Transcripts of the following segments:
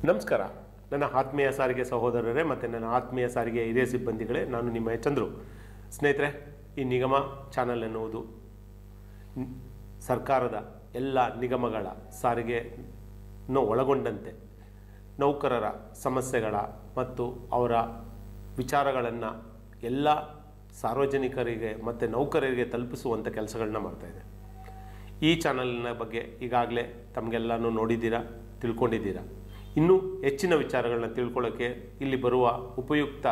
ನಮಸ್ಕಾರ ನನ್ನ ಆತ್ಮೀಯ ಸಾರಿಗೆ ಸಹೋದರರೇ ಮತ್ತು ನನ್ನ ಆತ್ಮೀಯ ಸಾರಿಗೆ ಹಿರಿಯ ಸಿಬ್ಬಂದಿಗಳೇ, ನಾನು ನಿಮ್ಮ ಚಂದ್ರು. ಸ್ನೇಹಿತರೆ, ಈ ನಿಗಮ ಚಾನಲ್ ಎನ್ನುವುದು ಸರ್ಕಾರದ ಎಲ್ಲ ನಿಗಮಗಳ ಸಾರಿಗೆಯನ್ನು ಒಳಗೊಂಡಂತೆ ನೌಕರರ ಸಮಸ್ಯೆಗಳ ಮತ್ತು ಅವರ ವಿಚಾರಗಳನ್ನು ಎಲ್ಲ ಸಾರ್ವಜನಿಕರಿಗೆ ಮತ್ತು ನೌಕರರಿಗೆ ತಲುಪಿಸುವಂಥ ಕೆಲಸಗಳನ್ನ ಮಾಡ್ತಾಯಿದೆ. ಈ ಚಾನಲ್ನ ಬಗ್ಗೆ ಈಗಾಗಲೇ ತಮಗೆಲ್ಲನೂ ನೋಡಿದ್ದೀರಾ, ತಿಳ್ಕೊಂಡಿದ್ದೀರಾ. ಇನ್ನೂ ಹೆಚ್ಚಿನ ವಿಚಾರಗಳನ್ನ ತಿಳ್ಕೊಳ್ಳೋಕ್ಕೆ, ಇಲ್ಲಿ ಬರುವ ಉಪಯುಕ್ತ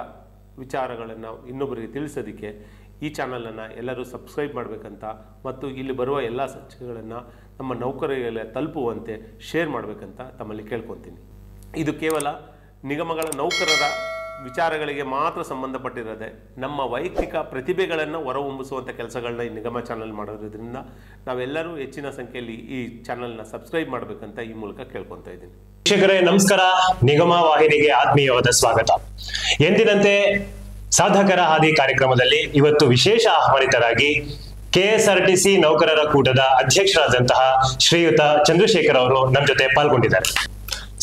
ವಿಚಾರಗಳನ್ನು ಇನ್ನೊಬ್ಬರಿಗೆ ತಿಳಿಸೋದಕ್ಕೆ ಈ ಚಾನಲನ್ನು ಎಲ್ಲರೂ ಸಬ್ಸ್ಕ್ರೈಬ್ ಮಾಡಬೇಕಂತ ಮತ್ತು ಇಲ್ಲಿ ಬರುವ ಎಲ್ಲ ಸಂಚಿಕೆಗಳನ್ನು ನಮ್ಮ ನೌಕರರಿಗೆ ತಲುಪುವಂತೆ ಶೇರ್ ಮಾಡಬೇಕಂತ ತಮ್ಮಲ್ಲಿ ಕೇಳ್ಕೊತೀನಿ. ಇದು ಕೇವಲ ನಿಗಮಗಳ ನೌಕರರ ವಿಚಾರಗಳಿಗೆ ಮಾತ್ರ ಸಂಬಂಧಪಟ್ಟಿರೋದೆ. ನಮ್ಮ ವೈಯಕ್ತಿಕ ಪ್ರತಿಭೆಗಳನ್ನು ಹೊರಹೊಮ್ಮಿಸುವಂಥ ಕೆಲಸಗಳನ್ನ ಈ ನಿಗಮ ಚಾನಲ್ ಮಾಡೋದ್ರಿಂದ ನಾವೆಲ್ಲರೂ ಹೆಚ್ಚಿನ ಸಂಖ್ಯೆಯಲ್ಲಿ ಈ ಚಾನಲ್ನ ಸಬ್ಸ್ಕ್ರೈಬ್ ಮಾಡಬೇಕಂತ ಈ ಮೂಲಕ ಕೇಳ್ಕೊತಾ ಇದ್ದೀನಿ. ವೀಕ್ಷಕರೇ ನಮಸ್ಕಾರ, ನಿಗಮ ವಾಹಿನಿಗೆ ಆತ್ಮೀಯವಾದ ಸ್ವಾಗತ. ಎಂದಿನಂತೆ ಸಾಧಕರ ಹಾದಿ ಕಾರ್ಯಕ್ರಮದಲ್ಲಿ ಇವತ್ತು ವಿಶೇಷ ಆಹ್ವಾನಿತರಾಗಿ ಕೆಎಸ್ಆರ್ಟಿಸಿ ನೌಕರರ ಕೂಟದ ಅಧ್ಯಕ್ಷರಾದಂತಹ ಶ್ರೀಯುತ ಚಂದ್ರಶೇಖರ್ ಅವರು ನಮ್ಮ ಜೊತೆ ಪಾಲ್ಗೊಂಡಿದ್ದಾರೆ.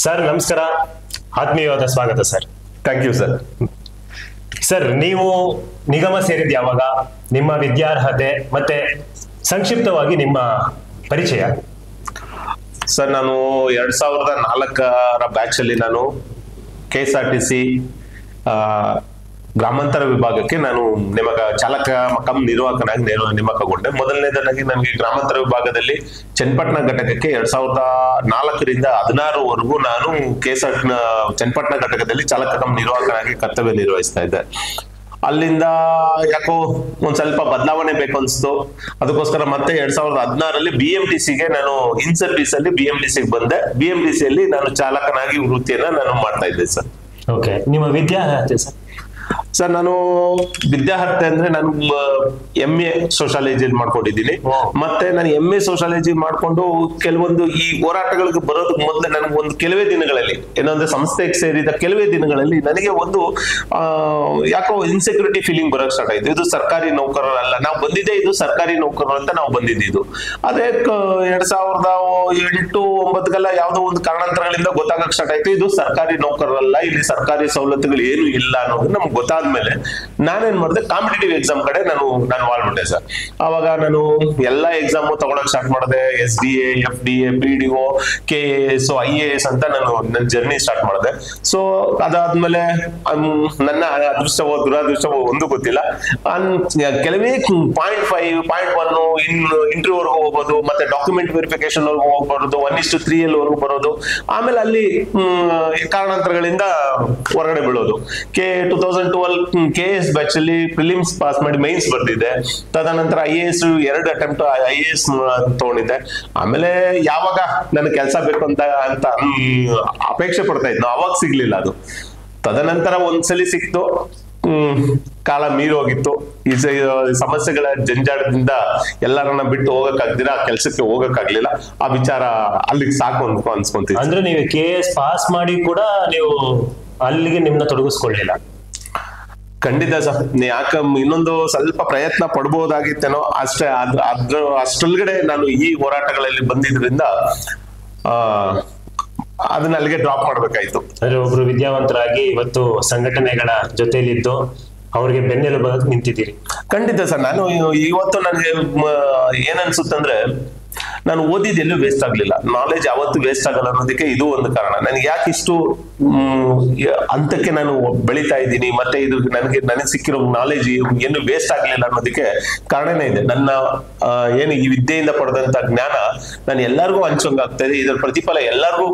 ಸರ್ ನಮಸ್ಕಾರ, ಆತ್ಮೀಯವಾದ ಸ್ವಾಗತ sir. Thank you sir. Sir, ನೀವು ನಿಗಮ ಸೇರಿದ ಯಾವಾಗ, ನಿಮ್ಮ ವಿದ್ಯಾರ್ಹತೆ ಮತ್ತೆ ಸಂಕ್ಷಿಪ್ತವಾಗಿ ನಿಮ್ಮ ಪರಿಚಯ? ಸರ್, ನಾನು 2004ರ ಬ್ಯಾಚ್ ಅಲ್ಲಿ ನಾನು KSRTC ಗ್ರಾಮಾಂತರ ವಿಭಾಗಕ್ಕೆ ನಾನು ಚಾಲಕ ಕಮ್ ನಿರ್ವಾಹಕನಾಗಿ ನೇಮಕಗೊಂಡೆ. ಮೊದಲನೇದಾಗಿ ನನಗೆ ಗ್ರಾಮಾಂತರ ವಿಭಾಗದಲ್ಲಿ ಚನ್ನಪಟ್ಟಣ ಘಟಕಕ್ಕೆ 2004ರಿಂದ 2016ವರೆಗೂ ನಾನು ಚನ್ನಪಟ್ಟಣ ಘಟಕದಲ್ಲಿ ಚಾಲಕ ಕಮ್ ನಿರ್ವಾಹಕನಾಗಿ ಕರ್ತವ್ಯ ನಿರ್ವಹಿಸ್ತಾ ಇದ್ದೆ. ಅಲ್ಲಿಂದ ಯಾಕೋ ಒಂದ್ ಸ್ವಲ್ಪ ಬದಲಾವಣೆ ಬೇಕು ಅನ್ಸ್ತು. ಅದಕ್ಕೋಸ್ಕರ ಮತ್ತೆ 2016ರಲ್ಲಿ BMTCಗೆ ನಾನು ಇನ್ ಸರ್ವಿಸ್ ಅಲ್ಲಿ BMTCಗೆ ಬಂದೆ. BMTCಯಲ್ಲಿ ನಾನು ಚಾಲಕನಾಗಿ ವೃತ್ತಿಯನ್ನ ನಾನು ಮಾಡ್ತಾ ಇದ್ದೆ ಸರ್. ಓಕೆ, ನಿಮ್ಮ ವಿದ್ಯಾರ್ಹತೆ ಸರ್? ಸರ್, ನಾನು ವಿದ್ಯಾರ್ಹತೆ ಅಂದ್ರೆ ನಾನು MA ಸೋಶಾಲಜಿಯಲ್ಲಿ ಮಾಡ್ಕೊಂಡಿದ್ದೀನಿ. ಮತ್ತೆ ನಾನು MA ಸೋಶಾಲಜಿ ಮಾಡ್ಕೊಂಡು ಕೆಲವೊಂದು ಈ ಹೋರಾಟಗಳಿಗೆ ಬರೋದಕ್ಕೆ ಮೊದಲೇ ನನಗೆ ಒಂದು ಕೆಲವೇ ದಿನಗಳಲ್ಲಿ ಏನಂದ್ರೆ ಸಂಸ್ಥೆಗೆ ಸೇರಿದ ಕೆಲವೇ ದಿನಗಳಲ್ಲಿ ನನಗೆ ಒಂದು ಯಾಕೋ ಇನ್ಸೆಕ್ಯೂರಿಟಿ ಫೀಲಿಂಗ್ ಬರೋಕ್ ಸ್ಟಾರ್ಟ್ ಆಯ್ತು. ಇದು ಸರ್ಕಾರಿ ನೌಕರರಲ್ಲ, ನಾವು ಬಂದಿದ್ದೆ ಇದು ಸರ್ಕಾರಿ ನೌಕರರು ಅಂತ ನಾವು ಬಂದಿದ್ದು. ಅದೇ 2008-09 ಯಾವುದೋ ಒಂದು ಕಾರಣಾಂತರಗಳಿಂದ ಗೊತ್ತಾಗಕ್ ಸ್ಟಾರ್ಟ್ ಆಯ್ತು, ಇದು ಸರ್ಕಾರಿ ನೌಕರರಲ್ಲ, ಇಲ್ಲಿ ಸರ್ಕಾರಿ ಸವಲತ್ತುಗಳು ಏನು ಇಲ್ಲ ಅನ್ನೋದು ನಮ್ಗೆ ಗೊತ್ತಾದ್ಮೇಲೆ ನಾನೇನ್ ಮಾಡಿದೆ, ಕಾಂಪಿಟೇಟಿವ್ ಎಕ್ಸಾಮ್ ಕಡೆ ನಾನು ವಾಲ್ಬಿಟ್ಟೆ ಸರ್. ಅವಾಗ ನಾನು ಎಲ್ಲಾ ಎಕ್ಸಾಮು ತಗೊಳಕ್ ಸ್ಟಾರ್ಟ್ ಮಾಡಿದೆ. SDA, FDA, PDO, KAS, IAS ಅಂತ ನನ್ನ ಜರ್ನಿ ಸ್ಟಾರ್ಟ್ ಮಾಡಿದೆ. ಸೊ ಅದಾದ್ಮೇಲೆ ನನ್ನ ಅದೃಷ್ಟವೋ ದುರಾದೃಷ್ಟವೋ ಒಂದು ಗೊತ್ತಿಲ್ಲ, ಕೆಲವೇ 0.5, 0.1 ಇಂಟರ್ವ್ಯೂವರೆಗೂ ಹೋಗೋದು, ಮತ್ತೆ ಡಾಕ್ಯುಮೆಂಟ್ ವೆರಿಫಿಕೇಶನ್ ವರ್ಗು ಹೋಗ್ಬಾರ್ದು, 1:3 ವರ್ಗು ಬರೋದು. ಆಮೇಲೆ ಅಲ್ಲಿ ಕಾರಣಾಂತರಗಳಿಂದ ಹೊರಗಡೆ ಬೀಳೋದು. 2012 KS ಬ್ಯಾಚ್ ಅಲ್ಲಿ ಪ್ರಿಲಿಮ್ಸ್ ಪಾಸ್ ಮಾಡಿ ಮೈನ್ಸ್ ಬರ್ದಿದ್ದೆ. ತದನಂತರ IAS 2 ಅಟೆಂಪ್ಟ್ IAS ತಗೊಂಡಿದ್ದೆ. ಆಮೇಲೆ ಯಾವಾಗ ನನಗೆ ಕೆಲಸ ಬೇಕು ಅಂತ ಅಪೇಕ್ಷೆ ಪಡ್ತಾ ಇದ್ನೋ ಅವಾಗ ಸಿಗ್ಲಿಲ್ಲ ಅದು. ತದನಂತರ ಒಂದ್ಸಲಿ ಸಿಕ್ತು, ಕಾಲ ಮೀರಿ ಹೋಗಿತ್ತು. ಈ ಸಮಸ್ಯೆಗಳ ಜಂಜಾಟದಿಂದ ಎಲ್ಲರನ್ನ ಬಿಟ್ಟು ಹೋಗಕ್ಕಾಗ್ದಿರ ಕೆಲಸಕ್ಕೆ ಹೋಗಕ್ಕಾಗ್ಲಿಲ್ಲ. ಆ ವಿಚಾರ ಅಲ್ಲಿಗೆ ಸಾಕು ಅನ್ಸ್ಕೊಂತೀವಿ. ಅಂದ್ರೆ ನೀವು KS ಪಾಸ್ ಮಾಡಿ ಕೂಡ ನೀವು ಅಲ್ಲಿಗೆ ನಿಮ್ನ ತೊಡಗಿಸ್ಕೊಳ್ಳಿಲ್ಲ? ಖಂಡಿತ ಸರ್, ಯಾಕ ಇನ್ನೊಂದು ಸ್ವಲ್ಪ ಪ್ರಯತ್ನ ಪಡ್ಬೋದಾಗಿತ್ತೇನೋ ಅಷ್ಟೇ. ಅಷ್ಟೊಳಗಡೆ ನಾನು ಈ ಹೋರಾಟಗಳಲ್ಲಿ ಬಂದಿದ್ರಿಂದ ಅದನ್ನ ಅಲ್ಲಿಗೆ ಡ್ರಾಪ್ ಮಾಡ್ಬೇಕಾಯ್ತು. ಅಂದ್ರೆ ಒಬ್ರು ವಿದ್ಯಾವಂತರಾಗಿ ಇವತ್ತು ಸಂಘಟನೆಗಳ ಜೊತೆಲಿದ್ದು ಅವ್ರಿಗೆ ಬೆನ್ನೆಲುಬಾಗಿ ನಿಂತಿದ್ದೀರಿ. ಖಂಡಿತ ಸರ್, ನಾನು ಇವತ್ತು ನನಗೆ ಏನನ್ಸುತ್ತಂದ್ರೆ ನಾನು ಓದಿದ್ದೆಲ್ಲೂ ವೇಸ್ಟ್ ಆಗ್ಲಿಲ್ಲ. ನಾಲೆಜ್ ಯಾವತ್ತು ವೇಸ್ಟ್ ಆಗಲ್ಲ ಅನ್ನೋದಕ್ಕೆ ಇದು ಒಂದು ಕಾರಣ. ನನಗೆ ಯಾಕೆ ಇಷ್ಟು ಹಂತಕ್ಕೆ ನಾನು ಬೆಳೀತಾ ಇದ್ದೀನಿ, ಮತ್ತೆ ಇದು ನನಗೆ ಸಿಕ್ಕಿರೋ ನಾಲೆಜ್ ಏನು ವೇಸ್ಟ್ ಆಗ್ಲಿಲ್ಲ ಅನ್ನೋದಕ್ಕೆ ಕಾರಣನೇ ಇದೆ. ನನ್ನ ಏನು ಈ ವಿದ್ಯೆಯಿಂದ ಪಡೆದಂತ ಜ್ಞಾನ ನಾನು ಎಲ್ಲರಿಗೂ ಹಂಚೋಂಗಾಗ್ತಾ ಇದೆ, ಇದರ ಪ್ರತಿಫಲ ಎಲ್ಲರಿಗೂ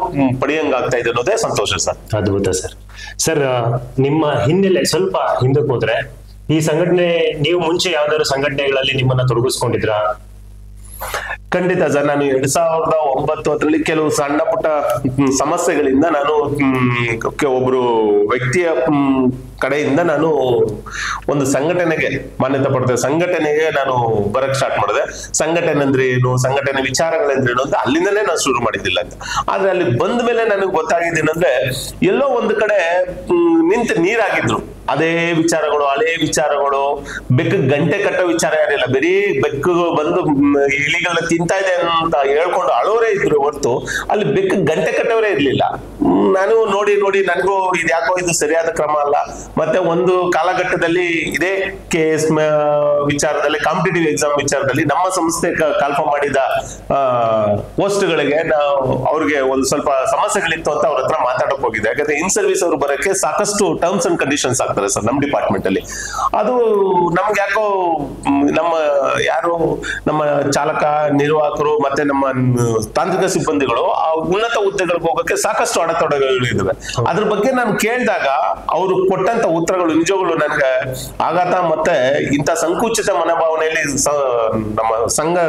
ಪಡೆಯಂಗಾಗ್ತಾ ಇದೆ ಅನ್ನೋದೇ ಸಂತೋಷ ಸರ್. ಅದ್ಭುತ ಸರ್. ಸರ್, ನಿಮ್ಮ ಹಿನ್ನೆಲೆ ಸ್ವಲ್ಪ ಹಿಂದಕ್ಕೆ ಹೋದ್ರೆ, ಈ ಸಂಘಟನೆ ನೀವು ಮುಂಚೆ ಯಾವ್ದಾದ್ರು ಸಂಘಟನೆಗಳಲ್ಲಿ ನಿಮ್ಮನ್ನ ತೊಡಗಿಸ್ಕೊಂಡಿದ್ರಾ? ಖಂಡಿತ ಸರ್, ನಾನು 2009 ಅದರಲ್ಲಿ ಕೆಲವು ಸಣ್ಣ ಪುಟ್ಟ ಸಮಸ್ಯೆಗಳಿಂದ ನಾನು ಒಬ್ರು ವ್ಯಕ್ತಿಯ ಕಡೆಯಿಂದ ನಾನು ಒಂದು ಸಂಘಟನೆಗೆ ಮಾನ್ಯತೆ ಪಡೆದ ಸಂಘಟನೆಗೆ ನಾನು ಬರಕ್ ಸ್ಟಾರ್ಟ್ ಮಾಡಿದೆ. ಸಂಘಟನೆ ಅಂದ್ರೆ ಏನು, ಸಂಘಟನೆ ವಿಚಾರಗಳಂದ್ರೇನು ಅಂತ ಅಲ್ಲಿಂದಲೇ ನಾನು ಶುರು ಮಾಡಿದ್ದಿಲ್ಲ ಅಂತ. ಆದ್ರೆ ಅಲ್ಲಿ ಬಂದ ಮೇಲೆ ನನಗೆ ಗೊತ್ತಾಗಿದ್ದೇನೆಂದ್ರೆ, ಎಲ್ಲೋ ಒಂದು ಕಡೆ ನಿಂತು ನೀರಾಗಿದ್ರು ಅದೇ ವಿಚಾರಗಳು, ಹಳೇ ವಿಚಾರಗಳು. ಬೆಕ್ಕು ಗಂಟೆ ಕಟ್ಟೋ ವಿಚಾರ ಯಾರಿಲ್ಲ, ಬರೀ ಬೆಕ್ಕು ಬಂದು ಇಲಿಗಳನ್ನ ತಿಂತಾ ಇದೆ ಅಂತ ಹೇಳ್ಕೊಂಡು ಅಳೋರೇ ಇದ್ರು ಹೊರತು ಅಲ್ಲಿ ಬೆಕ್ಕು ಗಂಟೆ ಕಟ್ಟೋರೇ ಇರ್ಲಿಲ್ಲ. ನಾನು ನೋಡಿ ನನಗೂ ಇದ್ಯಾಕೋ ಇದು ಸರಿಯಾದ ಕ್ರಮ ಅಲ್ಲ. ಮತ್ತೆ ಒಂದು ಕಾಲಘಟ್ಟದಲ್ಲಿ ಇದೇ KS ವಿಚಾರದಲ್ಲಿ, ಕಾಂಪಿಟೇಟಿವ್ ಎಕ್ಸಾಮ್ ವಿಚಾರದಲ್ಲಿ ನಮ್ಮ ಸಂಸ್ಥೆ ಕಾಲ್ಫಾರ್ಮ್ ಮಾಡಿದ ಪೋಸ್ಟ್ಗಳಿಗೆ ಅವ್ರಿಗೆ ಒಂದು ಸ್ವಲ್ಪ ಸಮಸ್ಯೆಗಳಿತ್ತು ಅಂತ ಅವ್ರ ಹತ್ರ ಮಾತಾಡಕ್ ಹೋಗಿದೆ. ಯಾಕಂದ್ರೆ ಇನ್ ಸರ್ವಿಸ್ ಅವರು ಬರೋಕ್ಕೆ ಸಾಕಷ್ಟು ಟರ್ಮ್ಸ್ ಅಂಡ್ ಕಂಡೀಷನ್ಸ್ ಆಗ್ತಾರೆ ಸರ್ ನಮ್ಮ ಡಿಪಾರ್ಟ್ಮೆಂಟ್ ಅಲ್ಲಿ. ಅದು ನಮ್ಗೆ ಯಾಕೋ ನಮ್ಮ ಚಾಲಕ, ನಿರ್ವಾಹಕರು ಮತ್ತೆ ನಮ್ಮ ತಾಂತ್ರಿಕ ಸಿಬ್ಬಂದಿಗಳು ಆ ಉನ್ನತ ಹುದ್ದೆಗಳಿಗೆ ಹೋಗಕ್ಕೆ ಸಾಕಷ್ಟು ಅಡೆತಡೆಗಳು ಇದಾವೆ. ಅದ್ರ ಬಗ್ಗೆ ನಾನು ಕೇಳಿದಾಗ ಅವರು ಕೊಟ್ಟಂತ ಉತ್ತರಗಳು ನಿಜಗಳು ನನಗೆ ಆಘಾತ ಮತ್ತೆ ಇಂಥ ಸಂಕುಚಿತ ಮನೋಭಾವನೆಯಲ್ಲಿ ನಮ್ಮ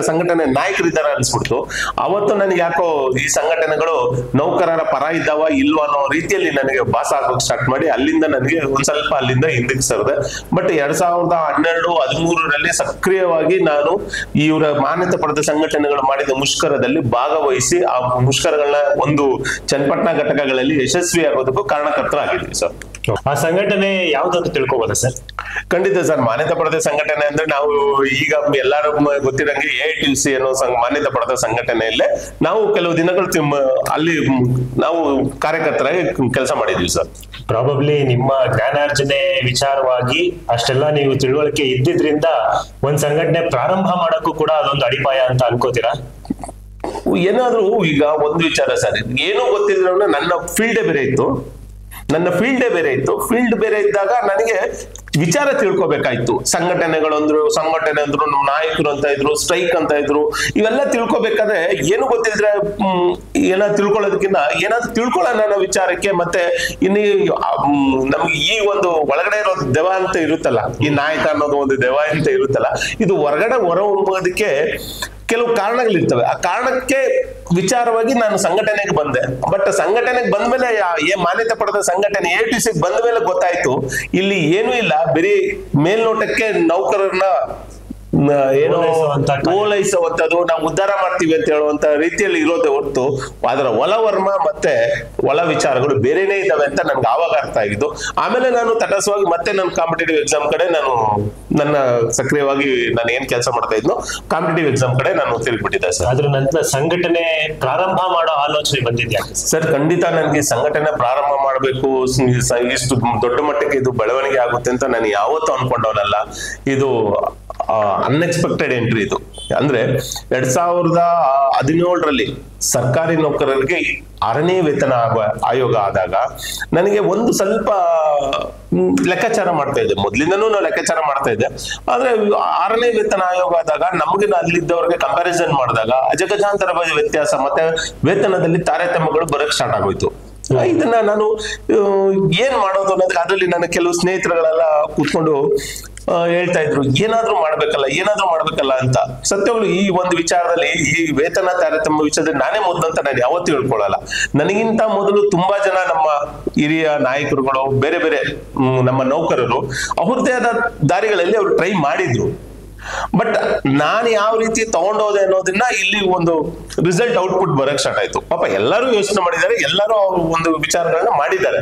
ಸಂಘಟನೆ ನಾಯಕರಿದ್ದಾರೆ ಅನ್ಸ್ಬಿಡ್ತು. ಅವತ್ತು ನನಗೆ ಯಾಕೋ ಈ ಸಂಘಟನೆಗಳು ನೌಕರರ ಪರ ಇದ್ದಾವ ಇಲ್ವಾ ಅನ್ನೋ ರೀತಿಯಲ್ಲಿ ನನಗೆ ಭಾಸ ಆಗೋಕೆ ಸ್ಟಾರ್ಟ್ ಮಾಡಿ ಅಲ್ಲಿಂದ ನನಗೆ ಒಂದ್ ಸ್ವಲ್ಪ ಅಲ್ಲಿಂದ ಹಿಂದಕ್ಕೆ ಸರಿದೆ. ಬಟ್ 2012-13ರಲ್ಲಿ ಸಕ್ರಿಯವಾಗಿ ನಾನು ಇವರ ಮಾನ್ಯತೆ ಪಡೆದ ಸಂಘಟನೆಗಳು ಮಾಡಿದ ಮುಷ್ಕರದಲ್ಲಿ ಭಾಗವಹಿಸಿ ಆ ಮುಷ್ಕರಗಳನ್ನ ಒಂದು ಚನ್ನಪಟ್ಟಣ ಘಟಕಗಳಲ್ಲಿ ಯಶಸ್ವಿ ಆಗೋದಕ್ಕೂ ಕಾರಣಕರ್ತರಾಗಿದ್ವಿ ಸರ್. ಆ ಸಂಘಟನೆ ಯಾವ್ದಂತ ತಿಳ್ಕೊಬೋದಾ ಸರ್? ಖಂಡಿತ ಸರ್. ಮಾನ್ಯತೆ ಪಡೆದ ಸಂಘಟನೆ ಅಂದ್ರೆ ನಾವು ಈಗ ಎಲ್ಲರೂ ಗೊತ್ತಿರಂಗೆ AITUC ಅನ್ನೋ ಮಾನ್ಯತೆ ಪಡೆದ ಸಂಘಟನೆಯಲ್ಲೇ ನಾವು ಕೆಲವು ದಿನಗಳು ಅಲ್ಲಿ ನಾವು ಕಾರ್ಯಕರ್ತರಾಗಿ ಕೆಲಸ ಮಾಡಿದ್ವಿ ಸರ್. ಪ್ರಾಬಬ್ಲಿ ನಿಮ್ಮ ಜ್ಞಾನಾರ್ಜನೆ ವಿಚಾರವಾಗಿ ಅಷ್ಟೆಲ್ಲ ನೀವು ತಿಳುವಳಿಕೆ ಇದ್ದಿದ್ರಿಂದ ಒಂದ್ ಸಂಘಟನೆ ಪ್ರಾರಂಭ ಮಾಡಕ್ಕೂ ಕೂಡ ಅದೊಂದು ಅಡಿಪಾಯ ಅಂತ ಅನ್ಕೋತೀರಾ? ಏನಾದ್ರೂ ಈಗ ಒಂದು ವಿಚಾರ ಸರ್, ಏನೂ ಗೊತ್ತಿಲ್ಲ, ನನ್ನ ಫೀಲ್ಡೇ ಬೇರೆ ಇತ್ತು. ಫೀಲ್ಡ್ ಬೇರೆ ಇದ್ದಾಗ ನನಗೆ ವಿಚಾರ ತಿಳ್ಕೊಬೇಕಾಯ್ತು. ಸಂಘಟನೆ ಅಂದ್ರು, ನಮ್ಮ ನಾಯಕರು ಅಂತ ಇದ್ರು, ಸ್ಟ್ರೈಕ್ ಅಂತ ಇದ್ರು, ಇವೆಲ್ಲ ತಿಳ್ಕೊಬೇಕಾದ್ರೆ ಏನು ಗೊತ್ತಿದ್ರೆ ಏನಾದ್ರು ತಿಳ್ಕೊಳ್ಳೋದಕ್ಕಿಂತ ಏನಾದ್ರು ತಿಳ್ಕೊಳ್ಳೋಣ ಅನ್ನೋ ವಿಚಾರಕ್ಕೆ, ಮತ್ತೆ ಇನ್ನು ನಮ್ಗೆ ಈ ಒಂದು ಒಳಗಡೆ ಇರೋ ದೆವ ಅಂತ ಇರುತ್ತಲ್ಲ, ಈ ನಾಯಕ ಅನ್ನೋದು ಒಂದು ದೆವ ಅಂತ ಇರುತ್ತಲ್ಲ, ಇದು ಹೊರಗಡೆ ಹೊರಹೊಮ್ಮೋದಕ್ಕೆ ಕೆಲವು ಕಾರಣಗಳಿರ್ತವೆ. ಆ ಕಾರಣಕ್ಕೆ ವಿಚಾರವಾಗಿ ನಾನು ಸಂಘಟನೆಗೆ ಬಂದೆ. ಬಟ್ ಸಂಘಟನೆಗೆ ಬಂದ್ಮೇಲೆ ಮಾನ್ಯತೆ ಪಡೆದ ಸಂಘಟನೆ AITUC ಬಂದ ಮೇಲೆ ಗೊತ್ತಾಯ್ತು ಇಲ್ಲಿ ಏನೂ ಇಲ್ಲ, ಬರೀ ಮೇಲ್ನೋಟಕ್ಕೆ ನೌಕರರನ್ನ ಏನೋ ಓಲೈಸುವಂತದ್ದು, ನಾವು ಉದ್ಧಾರ ಮಾಡ್ತೀವಿ ಅಂತ ಹೇಳುವಂತ ರೀತಿಯಲ್ಲಿ ಇರೋದೇ ಹೊರತು ಅದರ ಒಳವರ್ಮ ಮತ್ತೆ ಒಳ ವಿಚಾರಗಳು ಬೇರೆನೇ ಇದಾವೆ ಅಂತ ನನ್ಗೆ ಆವಾಗ ಅರ್ಥ ಆಗಿದ್ದು. ಆಮೇಲೆ ನಾನು ತಟಸ್ಥವಾಗಿ ಮತ್ತೆ ನನ್ನ ಕಾಂಪಿಟೇಟಿವ್ ಎಕ್ಸಾಮ್ ಕಡೆ ನನ್ನ ಸಕ್ರಿಯವಾಗಿ ನಾನು ಏನ್ ಕೆಲಸ ಮಾಡ್ತಾ ಇದ್ನೋ ಕಾಂಪಿಟೇಟಿವ್ ಎಕ್ಸಾಮ್ ಕಡೆ ನಾನು ತಿರುಗಿಬಿಟ್ಟಿದ್ದೆ ಸರ್. ಅದ್ರ ನಂತರ ಸಂಘಟನೆ ಪ್ರಾರಂಭ ಮಾಡೋ ಆಲೋಚನೆ ಬಂದಿದ್ಯಾ ಸರ್? ಖಂಡಿತ ನನಗೆ ಸಂಘಟನೆ ಪ್ರಾರಂಭ ಮಾಡಬೇಕು, ಇಷ್ಟು ದೊಡ್ಡ ಮಟ್ಟಕ್ಕೆ ಇದು ಬೆಳವಣಿಗೆ ಆಗುತ್ತೆ ಅಂತ ನಾನು ಯಾವತ್ತೂ ಅನ್ಕೊಂಡವನಲ್ಲ. ಇದು ಅನ್ಎಕ್ಸ್ಪೆಕ್ಟೆಡ್ ಎಂಟ್ರಿ ಇದು. ಅಂದ್ರೆ 2017ರಲ್ಲಿ ಸರ್ಕಾರಿ ನೌಕರರಿಗೆ 6ನೇ ವೇತನ ಆಯೋಗ ಆದಾಗ ನನಗೆ ಒಂದು ಸ್ವಲ್ಪ ಲೆಕ್ಕಾಚಾರ ಮಾಡ್ತಾ ಇದ್ದೆ, ಮೊದ್ಲಿಂದನೂ ನಾವು ಲೆಕ್ಕಾಚಾರ ಮಾಡ್ತಾ ಇದ್ದೆ. ಆದ್ರೆ 6ನೇ ವೇತನ ಆಯೋಗ ಆದಾಗ ನಮಗೆ ಅಲ್ಲಿದ್ದವ್ರಿಗೆ ಕಂಪ್ಯಾರಿಸನ್ ಮಾಡಿದಾಗ ಅಜಗಜಾಂತರ ವ್ಯತ್ಯಾಸ ಮತ್ತೆ ವೇತನದಲ್ಲಿ ತಾರತಮ್ಯಗಳು ಬರಕ್ ಸ್ಟಾರ್ಟ್ ಆಗೋಯ್ತು. ಇದನ್ನ ನಾನು ಏನ್ ಮಾಡೋದು ಅನ್ನೋದಕ್ಕೆ ಅದರಲ್ಲಿ ನನ್ನ ಕೆಲವು ಸ್ನೇಹಿತರುಗಳೆಲ್ಲ ಕೂತ್ಕೊಂಡು ಹೇಳ್ತಾ ಇದ್ರು, ಏನಾದ್ರೂ ಮಾಡ್ಬೇಕಲ್ಲ ಅಂತ. ಸತ್ಯಗಳು ಈ ಒಂದು ವಿಚಾರದಲ್ಲಿ, ಈ ವೇತನ ತಾರತಮ್ಯ ವಿಷಯದಲ್ಲಿ ನಾನೇ ಮೊದಲಂತ ನಾನು ಯಾವತ್ತೂ ಹೇಳ್ಕೊಳ್ಳಲ್ಲ. ನನಗಿಂತ ಮೊದಲು ತುಂಬಾ ಜನ ನಮ್ಮ ಹಿರಿಯ ನಾಯಕರುಗಳು, ಬೇರೆ ಬೇರೆ ನಮ್ಮ ನೌಕರರು ಅವ್ರದ್ದೇ ಆದ ದಾರಿಗಳಲ್ಲಿ ಅವ್ರು ಟ್ರೈ ಮಾಡಿದ್ರು. ಬಟ್ ನಾನು ಯಾವ ರೀತಿ ತಗೊಂಡೋದೆ ಅನ್ನೋದನ್ನ ಇಲ್ಲಿ ಒಂದು ರಿಸಲ್ಟ್ ಔಟ್ಪುಟ್ ಬರಕ್ ಸ್ಟಾರ್ಟ್ ಆಯ್ತು. ಪಾಪ ಎಲ್ಲರೂ ಯೋಚನೆ ಮಾಡಿದ್ದಾರೆ, ಎಲ್ಲರೂ ಅವ್ರ ಒಂದು ವಿಚಾರಗಳನ್ನ ಮಾಡಿದ್ದಾರೆ.